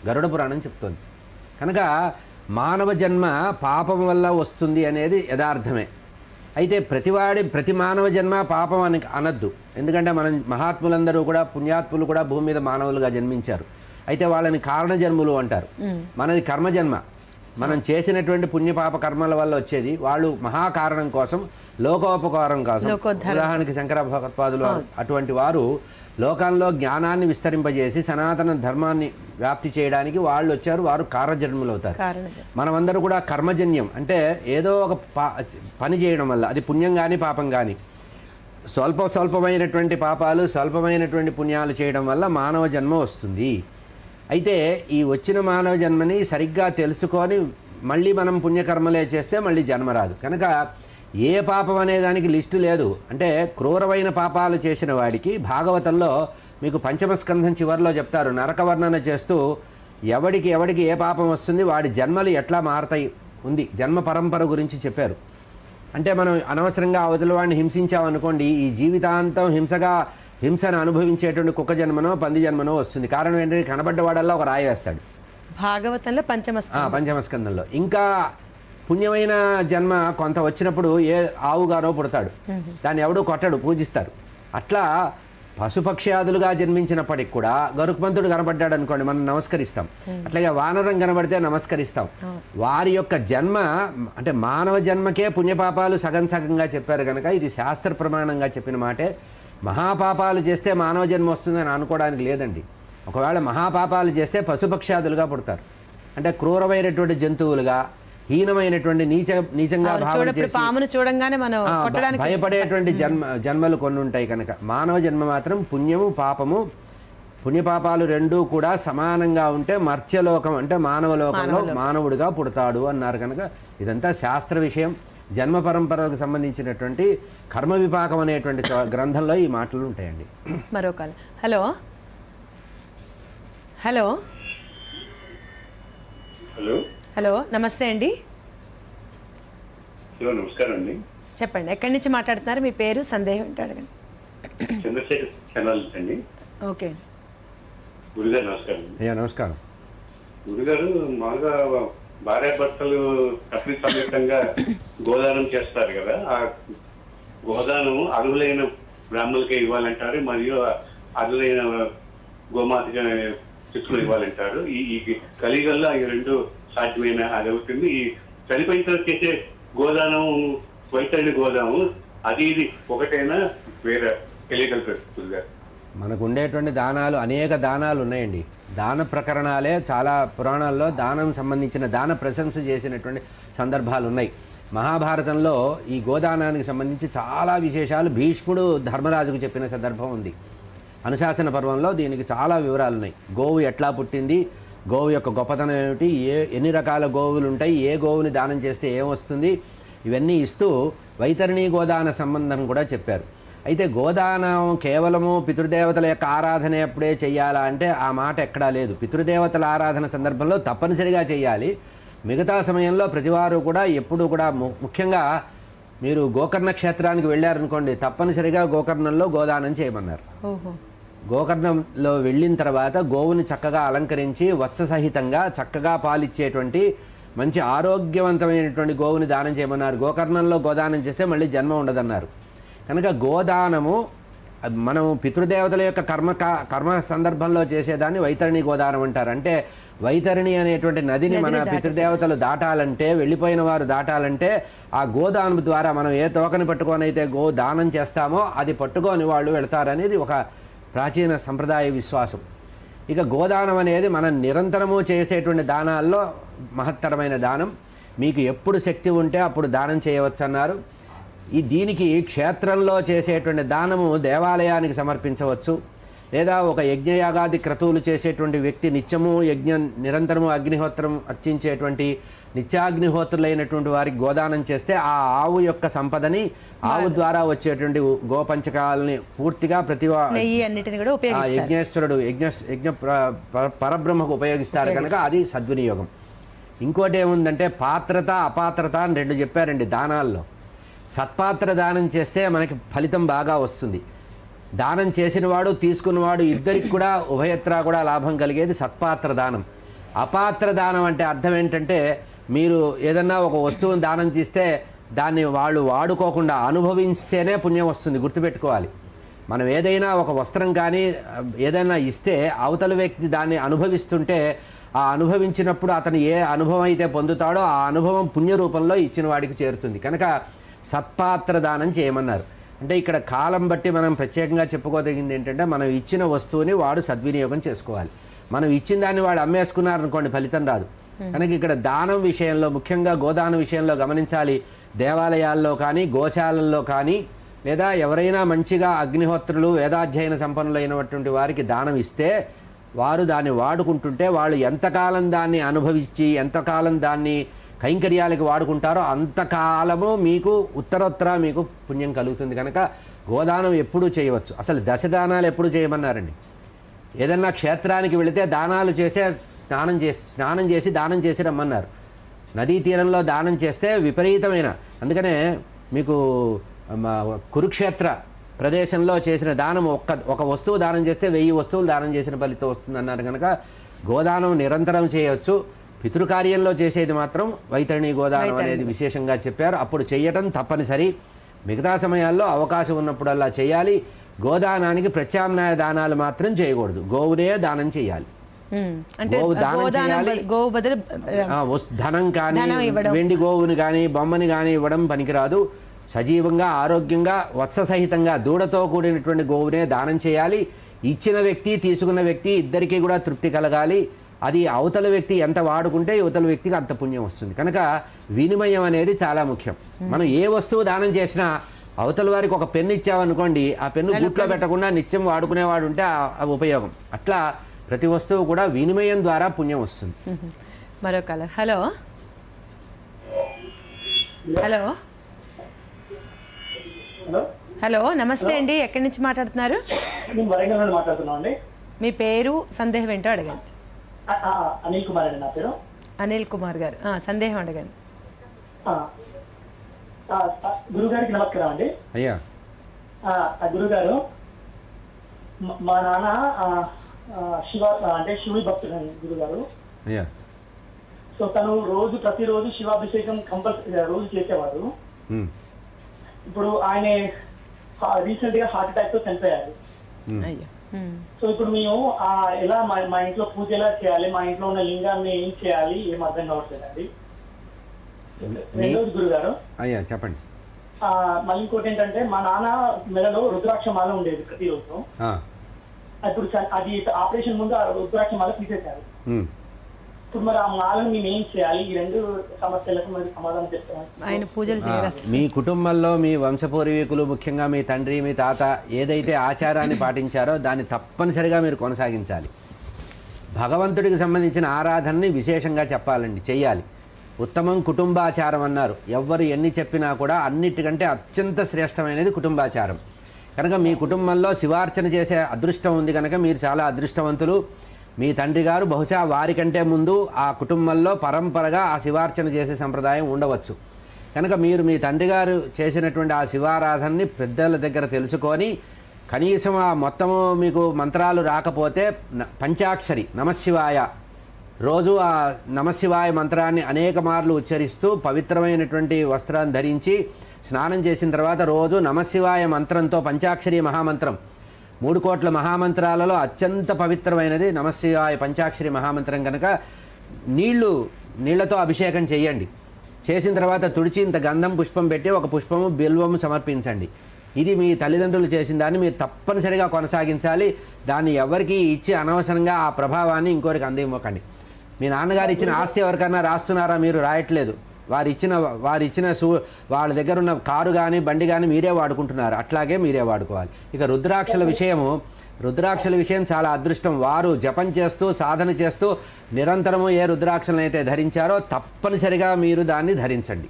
గరుడ పురాణం చెప్తోంది. కనుక మానవ జన్మ పాపం వల్ల వస్తుంది అనేది యథార్థమే. అయితే ప్రతి మానవ జన్మ పాపం అని అనద్దు. ఎందుకంటే మనం మహాత్ములందరూ కూడా, పుణ్యాత్ములు కూడా భూమి మీద మానవులుగా జన్మించారు. అయితే వాళ్ళని కారణ జన్ములు అంటారు. మనది కర్మజన్మ, మనం చేసినటువంటి పుణ్యపాప కర్మల వల్ల వచ్చేది. వాళ్ళు మహాకారణం కోసం, లోకోపకారం కోసం. ఉదాహరణకి శంకర భగవత్పాదులు అటువంటి వారు లోకంలో జ్ఞానాన్ని విస్తరింపజేసి సనాతన ధర్మాన్ని వ్యాప్తి చేయడానికి వాళ్ళు వచ్చారు. వారు కారణజన్ములు అవుతారు. మనమందరూ కూడా కర్మజన్యం, అంటే ఏదో ఒక పని చేయడం వల్ల, అది పుణ్యం కానీ పాపం కానీ, స్వల్పమైనటువంటి పాపాలు, స్వల్పమైనటువంటి పుణ్యాలు చేయడం వల్ల మానవ జన్మ వస్తుంది. అయితే ఈ వచ్చిన మానవ జన్మని సరిగ్గా తెలుసుకొని మళ్ళీ మనం పుణ్యకర్మలే చేస్తే మళ్ళీ జన్మ రాదు. కనుక ఏ పాపం అనే దానికి లిస్టు లేదు. అంటే క్రూరమైన పాపాలు చేసిన వాడికి భాగవతంలో మీకు పంచమస్కంధం చివరిలో చెప్తారు, నరక వర్ణన చేస్తూ ఎవడికి ఏ పాపం వస్తుంది, వాడి జన్మలు ఎట్లా మారతాయి ఉంది, జన్మ పరంపర గురించి చెప్పారు. అంటే మనం అనవసరంగా అవతల వాడిని హింసించామనుకోండి, ఈ జీవితాంతం హింసను అనుభవించేటువంటి కుక్క జన్మనో పంది జన్మనో వస్తుంది. కారణం ఏంటంటే కనబడ్డవాడల్లా ఒక రాయి వేస్తాడు. భాగవతంలో పంచమస్కందంలో. ఇంకా పుణ్యమైన జన్మ కొంత వచ్చినప్పుడు ఏ ఆవుగారో పుడతాడు, దాన్ని ఎవడూ కొట్టడు, పూజిస్తారు. అట్లా పశుపక్ష్యాదులుగా జన్మించినప్పటికి కూడా గరుత్మంతుడు కనబడ్డాడు అనుకోండి, మనం నమస్కరిస్తాం. అట్లాగే వానరం కనబడితే నమస్కరిస్తాం. వారి యొక్క జన్మ, అంటే మానవ జన్మకే పుణ్యపాపాలు సగంగా చెప్పారు కనుక ఇది శాస్త్ర ప్రమాణంగా చెప్పిన మాటే. మహాపాపాలు చేస్తే మానవ జన్మ వస్తుందని అనుకోవడానికి లేదండి. ఒకవేళ మహాపాపాలు చేస్తే పశుపక్ష్యాదులుగా పుడతారు, అంటే క్రూరమైనటువంటి జంతువులుగా, హీనమైనటువంటి నీచంగా భావన చేసి భయపడేటువంటి జన్మలు కొన్ని ఉంటాయి. కనుక మానవ జన్మ మాత్రం పుణ్యము పాపము, పుణ్యపాపాలు రెండూ కూడా సమానంగా ఉంటే మర్త్యలోకం, అంటే మానవలోకంలో మానవుడిగా పుడతాడు అన్నారు. కనుక ఇదంతా శాస్త్ర విషయం. జన్మ పరంపరకు సంబంధించినటువంటి కర్మ విపాకం అనేటువంటి గ్రంథంలో ఈ మాటలు ఉంటాయండి. మరో call. Hello hello hello hello నమస్తే అండి. హలో నమస్కారం అండి. చెప్పండి, ఎక్కడి నుంచి మాట్లాడుతున్నారు, మీ పేరు, సందేహం ఏంటో అడగండి. చంద్రశేఖర్ ఛానల్ అండి. ఓకే గురుగారు నమస్కారం. అయ్యా నమస్కారం. గురుగారు, మామూలుగా భార్యాభర్తలు కపిల సమేతంగా గోదానం చేస్తారు కదా, ఆ గోదానం అర్హులైన బ్రాహ్మణులకే ఇవ్వాలంటారు, మరియు అర్హులైన గోమాతగా శిక్షులు ఇవ్వాలంటారు. ఈ కలియుగంలో ఈ రెండు సాధ్యమైన అది అవుతుంది. ఈ చనిపోయిన తర్వాత చేసే గోదానం, వైతరణి గోదానం, అది ఇది ఒకటైనా వేరే తెలియగలుగుతారు? మనకు ఉండేటువంటి దానాలు, అనేక దానాలు ఉన్నాయండి. దాన ప్రకరణాలే చాలా పురాణాల్లో దానం సంబంధించిన దాన ప్రశంస చేసినటువంటి సందర్భాలు ఉన్నాయి. మహాభారతంలో ఈ గోదానానికి సంబంధించి చాలా విశేషాలు భీష్ముడు ధర్మరాజుకు చెప్పిన సందర్భం ఉంది. అనుశాసన పర్వంలో దీనికి చాలా వివరాలు ఉన్నాయి. గోవు ఎట్లా పుట్టింది, గోవు యొక్క గొప్పతనం ఏమిటి, ఎన్ని రకాల గోవులు ఉంటాయి, ఏ గోవుని దానం చేస్తే ఏమొస్తుంది, ఇవన్నీ ఇస్తూ వైతరణి గోదాన సంబంధం కూడా చెప్పారు. అయితే గోదానం కేవలము పితృదేవతల యొక్క ఆరాధన ఎప్పుడే చెయ్యాలా అంటే ఆ మాట ఎక్కడా లేదు. పితృదేవతల ఆరాధన సందర్భంలో తప్పనిసరిగా చెయ్యాలి. మిగతా సమయంలో ప్రతివారు కూడా ఎప్పుడు కూడా, ముఖ్యంగా మీరు గోకర్ణ క్షేత్రానికి వెళ్ళారనుకోండి, తప్పనిసరిగా గోకర్ణంలో గోదానం చేయమన్నారు. గోకర్ణంలో వెళ్ళిన తర్వాత గోవుని చక్కగా అలంకరించి వత్ససహితంగా చక్కగా పాలిచ్చేటువంటి మంచి ఆరోగ్యవంతమైనటువంటి గోవుని దానం చేయమన్నారు. గోకర్ణంలో గోదానం చేస్తే మళ్ళీ జన్మ ఉండదన్నారు. కనుక గోదానము మనం పితృదేవతల యొక్క కర్మ సందర్భంలో చేసేదాన్ని వైతరణి గోదానం అంటారు. అంటే వైతరణి అనేటువంటి నదిని మన పితృదేవతలు దాటాలంటే, వెళ్ళిపోయిన వారు దాటాలంటే ఆ గోదానం ద్వారా మనం ఏ తోకని పట్టుకొని అయితే గోదానం చేస్తామో అది పట్టుకొని వాళ్ళు వెళ్తారనేది ఒక ప్రాచీన సంప్రదాయ విశ్వాసం. ఇక గోదానం అనేది మనం నిరంతరము చేసేటువంటి దానాల్లో మహత్తరమైన దానం. మీకు ఎప్పుడు శక్తి ఉంటే అప్పుడు దానం చేయవచ్చు అన్నారు. దీనికి క్షేత్రంలో చేసేటువంటి దానము దేవాలయానికి సమర్పించవచ్చు, లేదా ఒక యజ్ఞయాగాది క్రతువులు చేసేటువంటి వ్యక్తి నిత్యము నిరంతరము అగ్నిహోత్రం అర్చించేటువంటి నిత్యాగ్నిహోత్రులైనటువంటి వారికి గోదానం చేస్తే ఆ ఆవు యొక్క సంపదని, ఆవు ద్వారా వచ్చేటువంటి గోపంచకాలని పూర్తిగా యజ్ఞేశ్వరుడు యజ్ఞ పరబ్రహ్మకు ఉపయోగిస్తారు కనుక అది సద్వినియోగం. ఇంకోటి ఏముందంటే పాత్రత అపాత్రత అని 2 చెప్పారండి దానాల్లో. సత్పాత్ర దానం చేస్తే మనకి ఫలితం బాగా వస్తుంది. దానం చేసినవాడు తీసుకున్నవాడు ఇద్దరికి కూడా ఉభయత్రా కూడా లాభం కలిగేది సత్పాత్ర దానం. అపాత్ర దానం అంటే అర్థం ఏంటంటే మీరు ఏదన్నా ఒక వస్తువుని దానం తీస్తే దాన్ని వాళ్ళు వాడుకోకుండా అనుభవిస్తేనే పుణ్యం వస్తుంది, గుర్తుపెట్టుకోవాలి. మనం ఏదైనా ఒక వస్త్రం కానీ ఏదైనా ఇస్తే అవతల వ్యక్తి దాన్ని అనుభవిస్తుంటే ఆ అనుభవించినప్పుడు అతను ఏ అనుభవం అయితే పొందుతాడో ఆ అనుభవం పుణ్య రూపంలో ఇచ్చిన వాడికి చేరుతుంది. కనుక సత్పాత్ర దానం చేయమన్నారు. అంటే ఇక్కడ కాలం బట్టి మనం ప్రత్యేకంగా చెప్పుకోదగింది ఏంటంటే మనం ఇచ్చిన వస్తువుని వాడు సద్వినియోగం చేసుకోవాలి. మనం ఇచ్చిన దాన్ని వాడు అమ్మేసుకున్నారనుకోండి ఫలితం రాదు. కనుక ఇక్కడ దానం విషయంలో ముఖ్యంగా గోదానం విషయంలో గమనించాలి. దేవాలయాల్లో కానీ గోశాలల్లో కానీ లేదా ఎవరైనా మంచిగా అగ్నిహోత్రులు వేదాధ్యయన సంపన్నులైనటువంటి వారికి దానం ఇస్తే వారు దాన్ని వాడుకుంటుంటే వాళ్ళు ఎంతకాలం దాన్ని అనుభవించి ఎంతకాలం దాన్ని కైంకర్యాలకు వాడుకుంటారో అంతకాలము మీకు ఉత్తరోత్తర మీకు పుణ్యం కలుగుతుంది. కనుక గోదానం ఎప్పుడూ చేయవచ్చు. అసలు దశదానాలు ఎప్పుడు చేయమన్నారండి? ఏదన్నా క్షేత్రానికి వెళితే దానాలు చేసే స్నానం చేసి దానం చేసి రమ్మన్నారు. నదీ తీరంలో దానం చేస్తే విపరీతమైన, అందుకనే మీకు కురుక్షేత్ర ప్రదేశంలో చేసిన దానం ఒక వస్తువు దానం చేస్తే 1000 వస్తువులు దానం చేసిన ఫలితం వస్తుందన్నారు. కనుక గోదానం నిరంతరం చేయవచ్చు. పితృకార్యంలో చేసేది మాత్రం వైతరణి గోదానం అనేది విశేషంగా చెప్పారు. అప్పుడు చేయటం తప్పనిసరి. మిగతా సమయాల్లో అవకాశం ఉన్నప్పుడల్లా చేయాలి. గోదానానికి ప్రత్యామ్నాయ దానాలు మాత్రం చేయకూడదు. గోవునే దానం చేయాలి. గోవు దానం చేయాలి. ధనం కానీ వెండి గోవుని కానీ బొమ్మని కానీ ఇవ్వడం పనికిరాదు. సజీవంగా ఆరోగ్యంగా వత్ససహితంగా దూడతో కూడినటువంటి గోవునే దానం చేయాలి. ఇచ్చిన వ్యక్తి తీసుకున్న వ్యక్తి ఇద్దరికీ కూడా తృప్తి కలగాలి. అది అవతల వ్యక్తి ఎంత వాడుకుంటే యువతల వ్యక్తికి అంత పుణ్యం వస్తుంది. కనుక వినిమయం అనేది చాలా ముఖ్యం. మనం ఏ వస్తువు దానం చేసినా అవతల వారికి ఒక పెన్ను ఇచ్చామనుకోండి, ఆ పెన్ను గుట్లో పెట్టకుండా నిత్యం వాడుకునేవాడు ఉంటే ఆ ఉపయోగం. అట్లా ప్రతి వస్తువు కూడా వినిమయం ద్వారా పుణ్యం వస్తుంది. మరో కలర్. హలో హలో హలో నమస్తే అండి, ఎక్కడి నుంచి మాట్లాడుతున్నారు? మీ పేరు సందేహం ఏంటో అడగండి. అనిల్ కుమార్ అండి నా పేరు. అనిల్ కుమార్ గారు, సందేహం అడగండి. గురుగారికి నమస్కారం అండి. అయ్యా గురుగారు, మా నాన్న శివుడి భక్తుడు గురుగారు. అయ్యా సో తను ప్రతిరోజు శివాభిషేకం కంపల్సరీ రోజు చేసేవాడు. ఇప్పుడు ఆయన రీసెంట్ గా హార్ట్ అటాక్ తో చనిపోయారు. సో ఇప్పుడు మేము ఎలా మా ఇంట్లో పూజ ఎలా చేయాలి, మా ఇంట్లో ఉన్న లింగాన్ని ఏం చేయాలి, ఏం అర్థం కావట్లేదండి. రెండోది గురుగారు, అయ్యా చెప్పండి. మళ్ళీ ఇంకోటి ఏంటంటే మా నాన్న మెడలో రుద్రాక్ష మాల ఉండేది ప్రతిరోజు. ఇప్పుడు అది ఆపరేషన్ ముందు ఆ రుద్రాక్ష మాల తీసేశారు. ఇప్పుడు మరి ఆ మాలను మేము ఏం చేయాలి? ఈ 2 సమస్యలకు మరి సమాధానం చెప్తాను. ఆయన పూజలు చేయాలి. మీ కుటుంబంలో మీ వంశపూర్వీకులు ముఖ్యంగా మీ తండ్రి మీ తాత ఏదైతే ఆచారాన్ని పాటించారో దాన్ని తప్పనిసరిగా మీరు కొనసాగించాలి. భగవంతుడికి సంబంధించిన ఆరాధనని విశేషంగా చెప్పాలండి, చెయ్యాలి. ఉత్తమం కుటుంబాచారం అన్నారు. ఎవ్వరు ఎన్ని చెప్పినా కూడా అన్నిటికంటే అత్యంత శ్రేష్టమైనది కుటుంబాచారం. కనుక మీ కుటుంబంలో శివార్చన చేసే అదృష్టం ఉంది కనుక మీరు చాలా అదృష్టవంతులు. మీ తండ్రి గారు బహుశా వారికంటే ముందు ఆ కుటుంబంలో పరంపరగా ఆ శివార్చన చేసే సంప్రదాయం ఉండవచ్చు. కనుక మీరు మీ తండ్రి గారు చేసినటువంటి ఆ శివారాధనని పెద్దల దగ్గర తెలుసుకొని కనీసం ఆ మొత్తము మీకు మంత్రాలు రాకపోతే పంచాక్షరి నమశివాయ రోజు ఆ నమశివాయ మంత్రాన్ని అనేక మార్లు ఉచ్చరిస్తూ పవిత్రమైనటువంటి వస్త్రాన్ని ధరించి స్నానం చేసిన తర్వాత రోజు నమశివాయ మంత్రంతో పంచాక్షరి మహామంత్రం 3 కోట్ల మహామంత్రాలలో అత్యంత పవిత్రమైనది నమశివాయ పంచాక్షరి మహామంత్రం. కనుక నీళ్లతో అభిషేకం చేయండి. చేసిన తర్వాత తుడిచి ఇంత గంధం పుష్పం పెట్టి ఒక పుష్పము బిల్వము సమర్పించండి. ఇది మీ తల్లిదండ్రులు చేసిన దాన్ని మీరు తప్పనిసరిగా కొనసాగించాలి. దాన్ని ఎవరికి ఇచ్చి అనవసరంగా ఆ ప్రభావాన్ని ఇంకోరికి అందివ్వకండి. మీ నాన్నగారు ఇచ్చిన ఆస్తి ఎవరికన్నా రాస్తున్నారా? మీరు రాయట్లేదు. వారిచ్చిన వాళ్ళ దగ్గర ఉన్న కారు కానీ బండి కానీ మీరే వాడుకుంటున్నారు, అట్లాగే మీరే వాడుకోవాలి. ఇక రుద్రాక్షల విషయం చాలా అదృష్టం. వారు జపం చేస్తూ సాధన చేస్తూ నిరంతరము ఏ రుద్రాక్షలను అయితే ధరించారో తప్పనిసరిగా మీరు దాన్ని ధరించండి.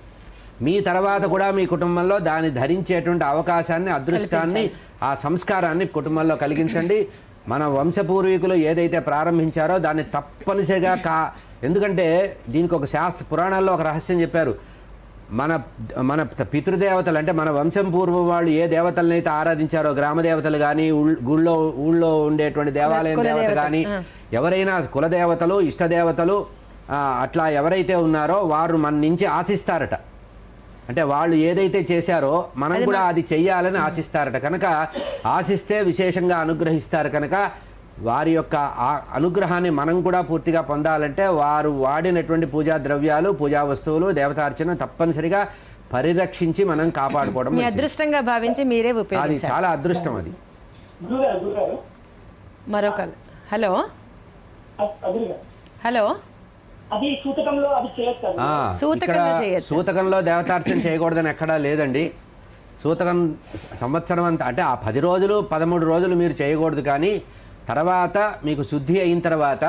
మీ తర్వాత కూడా మీ కుటుంబంలో దాన్ని ధరించేటువంటి అవకాశాన్ని, అదృష్టాన్ని, ఆ సంస్కారాన్ని కుటుంబంలో కలిగించండి. మన వంశపూర్వీకులు ఏదైతే ప్రారంభించారో దాన్ని తప్పనిసరిగా ఎందుకంటే దీనికి ఒక పురాణాల్లో ఒక రహస్యం చెప్పారు. మన పితృదేవతలు అంటే మన వంశం పూర్వం వాళ్ళు ఏ దేవతలను అయితే ఆరాధించారో, గ్రామ దేవతలు కానీ, ఊళ్ళో ఉండేటువంటి దేవాలయం దేవత కానీ, ఎవరైనా కులదేవతలు, ఇష్టదేవతలు అట్లా ఎవరైతే ఉన్నారో వారు మన నుంచి ఆశిస్తారట. అంటే వాళ్ళు ఏదైతే చేశారో మనం కూడా అది చెయ్యాలని ఆశిస్తారట. కనుక ఆశిస్తే విశేషంగా అనుగ్రహిస్తారు. కనుక వారి యొక్క అనుగ్రహాన్ని మనం కూడా పూర్తిగా పొందాలంటే వారు వాడినటువంటి పూజా ద్రవ్యాలు, పూజా వస్తువులు, దేవతార్చన తప్పనిసరిగా పరిరక్షించి మనం కాపాడుకోవడం అదృష్టంగా భావించి మీరే ఉపయోగించాలి. అది చాలా అదృష్టం. అది మరొక హలో హలో సూతకంలో దేవతార్చన చేయకూడదని ఎక్కడా లేదండి. సూతకం సంవత్సరం అంతా అంటే ఆ 10 రోజులు 13 రోజులు మీరు చేయకూడదు. కానీ తర్వాత మీకు శుద్ధి అయిన తర్వాత,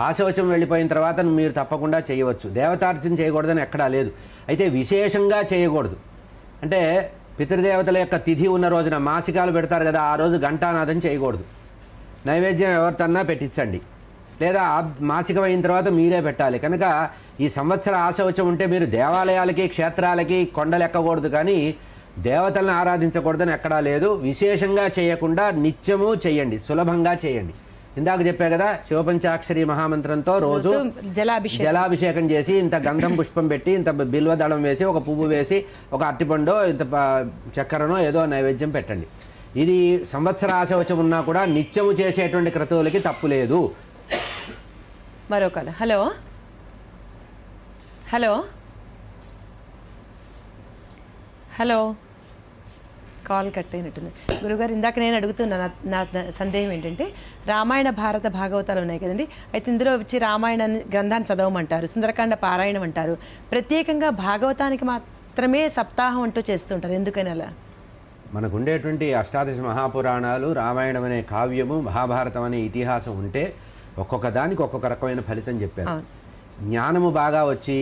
ఆశోచం వెళ్ళిపోయిన తర్వాత మీరు తప్పకుండా చేయవచ్చు. దేవతార్చన చేయకూడదని ఎక్కడా లేదు. అయితే విశేషంగా చేయకూడదు. అంటే పితృదేవతల యొక్క తిథి ఉన్న రోజున మాసికాలు పెడతారు కదా, ఆ రోజు ఘంటానాదం చేయకూడదు. నైవేద్యం ఎవరితన్నా పెట్టించండి, లేదా మాసికం అయిన తర్వాత మీరే పెట్టాలి. కనుక ఈ సంవత్సర ఆశోచం ఉంటే మీరు దేవాలయాలకి, క్షేత్రాలకి కొండలు ఎక్కకూడదు, కానీ దేవతలను ఆరాధించకూడదని ఎక్కడా లేదు. విశేషంగా చేయకుండా నిత్యము చేయండి, సులభంగా చేయండి. ఇందాక చెప్పా కదా, శివపంచాక్షరి మహామంత్రంతో రోజు జలాభిషేకం చేసి ఇంత గంధం పుష్పం పెట్టి, ఇంత బిల్వదళం వేసి, ఒక పువ్వు వేసి, ఒక అరటిపండో ఇంత చక్కెరనో ఏదో నైవేద్యం పెట్టండి. ఇది సంవత్సర ఆశోచం ఉన్నా కూడా నిత్యము చేసేటువంటి క్రతువులకి తప్పు లేదు. మరొకరు hello hello hello call cut అయినట్టుంది. గురుగారు, ఇందాక నేను అడుగుతున్నా, నా సందేహం ఏంటంటే, రామాయణ భారత భాగవతాలు ఉన్నాయి కదండి, అయితే ఇందులో వచ్చి రామాయణ గ్రంథాన్ని చదవమంటారు, సుందరకాండ పారాయణం అంటారు, ప్రత్యేకంగా భాగవతానికి మాత్రమే సప్తాహం అంటూ చేస్తుంటారు, ఎందుకని అలా? మనకు ఉండేటువంటి అష్టాదశ మహాపురాణాలు, రామాయణం అనే కావ్యము, మహాభారతం అనే ఇతిహాసం ఉంటే ఒక్కొక్క దానికి ఒక్కొక్క రకమైన ఫలితం చెప్పారు. జ్ఞానము బాగా వచ్చి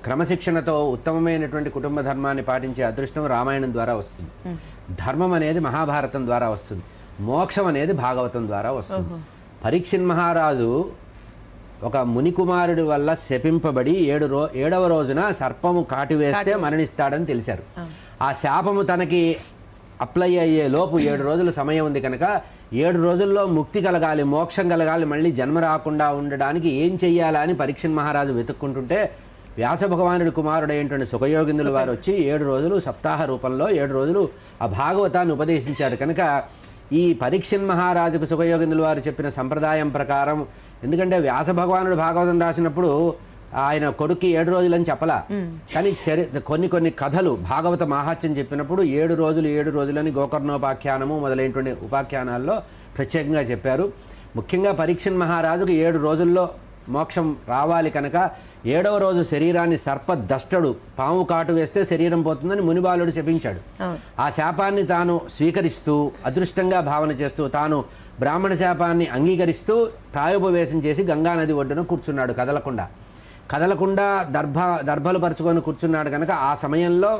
క్రమశిక్షణతో ఉత్తమమైనటువంటి కుటుంబ ధర్మాన్ని పాటించే అదృష్టం రామాయణం ద్వారా వస్తుంది. ధర్మం అనేది మహాభారతం ద్వారా వస్తుంది. మోక్షం అనేది భాగవతం ద్వారా వస్తుంది. పరీక్షిత్ మహారాజు ఒక మునికుమారుడి వల్ల శపింపబడి 7వ రోజున సర్పము కాటివేస్తే మరణిస్తాడని తెలిసారు. ఆ శాపము తనకి అప్లై అయ్యే లోపు 7 రోజుల సమయం ఉంది. కనుక 7 రోజుల్లో ముక్తి కలగాలి, మోక్షం కలగాలి, మళ్ళీ జన్మ రాకుండా ఉండడానికి ఏం చెయ్యాలని పరీక్షిత్ మహారాజు వెతుక్కుంటుంటే వ్యాస భగవానుడి కుమారుడైనటువంటి సుఖయోగిందుల వారు వచ్చి 7 రోజులు సప్తాహ రూపంలో 7 రోజులు ఆ భాగవతాన్ని ఉపదేశించారు. కనుక ఈ పరీక్షిత్ మహారాజుకు సుఖయోగిందుల వారు చెప్పిన సంప్రదాయం ప్రకారం, ఎందుకంటే వ్యాస భగవానుడు భాగవతం రాసినప్పుడు ఆయన కొడుక్కి 7 రోజులని చెప్పలా, కానీ కొన్ని కథలు భాగవత మహాత్యం చెప్పినప్పుడు 7 రోజులని గోకర్ణోపాఖ్యానము మొదలైనటువంటి ఉపాఖ్యానాల్లో ప్రత్యేకంగా చెప్పారు. ముఖ్యంగా పరీక్షిత్ మహారాజుకు 7 రోజుల్లో మోక్షం రావాలి కనుక 7వ రోజు శరీరాన్ని సర్పదష్టడు, పాము కాటు వేస్తే శరీరం పోతుందని మునిబాలుడు శపించాడు. ఆ శాపాన్ని తాను స్వీకరిస్తూ అదృష్టంగా భావన చేస్తూ తాను బ్రాహ్మణ శాపాన్ని అంగీకరిస్తూ ప్రాయోపవేశం చేసి గంగానది ఒడ్డున కూర్చున్నాడు, కదలకుండా దర్భలు పరుచుకొని కూర్చున్నాడు. కనుక ఆ సమయంలో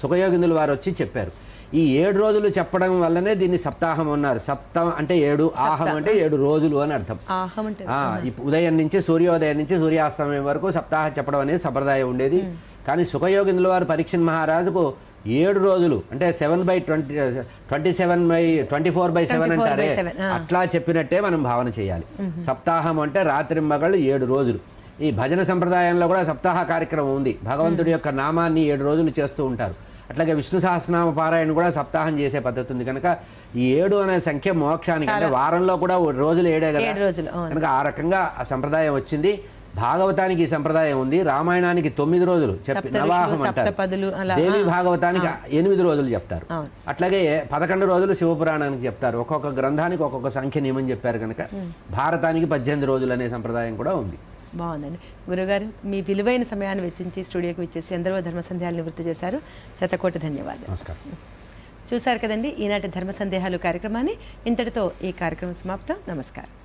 సుఖయోగిందులు వారు వచ్చి చెప్పారు. ఈ 7 రోజులు చెప్పడం వల్లనే దీన్ని సప్తాహం అన్నారు. సప్తం అంటే 7, ఆహం అంటే 7 రోజులు అని అర్థం. ఉదయం నుంచి సూర్యోదయం నుంచి సూర్యాస్తమయం వరకు సప్తాహ చెప్పడం అనేది సంప్రదాయం ఉండేది. కానీ సుఖయోగిందుల వారు పరీక్షిత్ మహారాజుకు 7 రోజులు అంటే 24/7 అంటారే, అట్లా చెప్పినట్టే మనం భావన చేయాలి. సప్తాహం అంటే రాత్రింబగళ్ళు 7 రోజులు. ఈ భజన సంప్రదాయంలో కూడా సప్తాహ కార్యక్రమం ఉంది. భగవంతుడి యొక్క నామాన్ని 7 రోజులు చేస్తూ ఉంటారు. అట్లాగే విష్ణు సహస్రనామ పారాయణ కూడా సప్తాహం చేసే పద్ధతి ఉంది. కనుక ఈ 7 అనే సంఖ్య మోక్షానికి, అంటే వారంలో కూడా రోజులు 7 కదా, కనుక ఆ రకంగా ఆ సంప్రదాయం వచ్చింది. భాగవతానికి ఈ సంప్రదాయం ఉంది. రామాయణానికి 9 రోజులు చెప్పి నవాహం అంటారు. దేవి భాగవతానికి 8 రోజులు చెప్తారు. అట్లాగే 11 రోజులు శివపురాణానికి చెప్తారు. ఒక్కొక్క గ్రంథానికి ఒక్కొక్క సంఖ్య నియమం చెప్పారు. కనుక భారతానికి 18 రోజులు అనే సంప్రదాయం కూడా ఉంది. బాగుందండి. గురుగారు మీ విలువైన సమయాన్ని వెచ్చించి స్టూడియోకి వచ్చేసి ఎందరో ధర్మ సందేహాలు నివృత్తి చేశారు. శతకోటి ధన్యవాదాలు. నమస్కారం. చూశారు కదండి ఈనాటి ధర్మ సందేహాలు కార్యక్రమాన్ని. ఇంతటితో ఈ కార్యక్రమం సమాప్తం. నమస్కారం.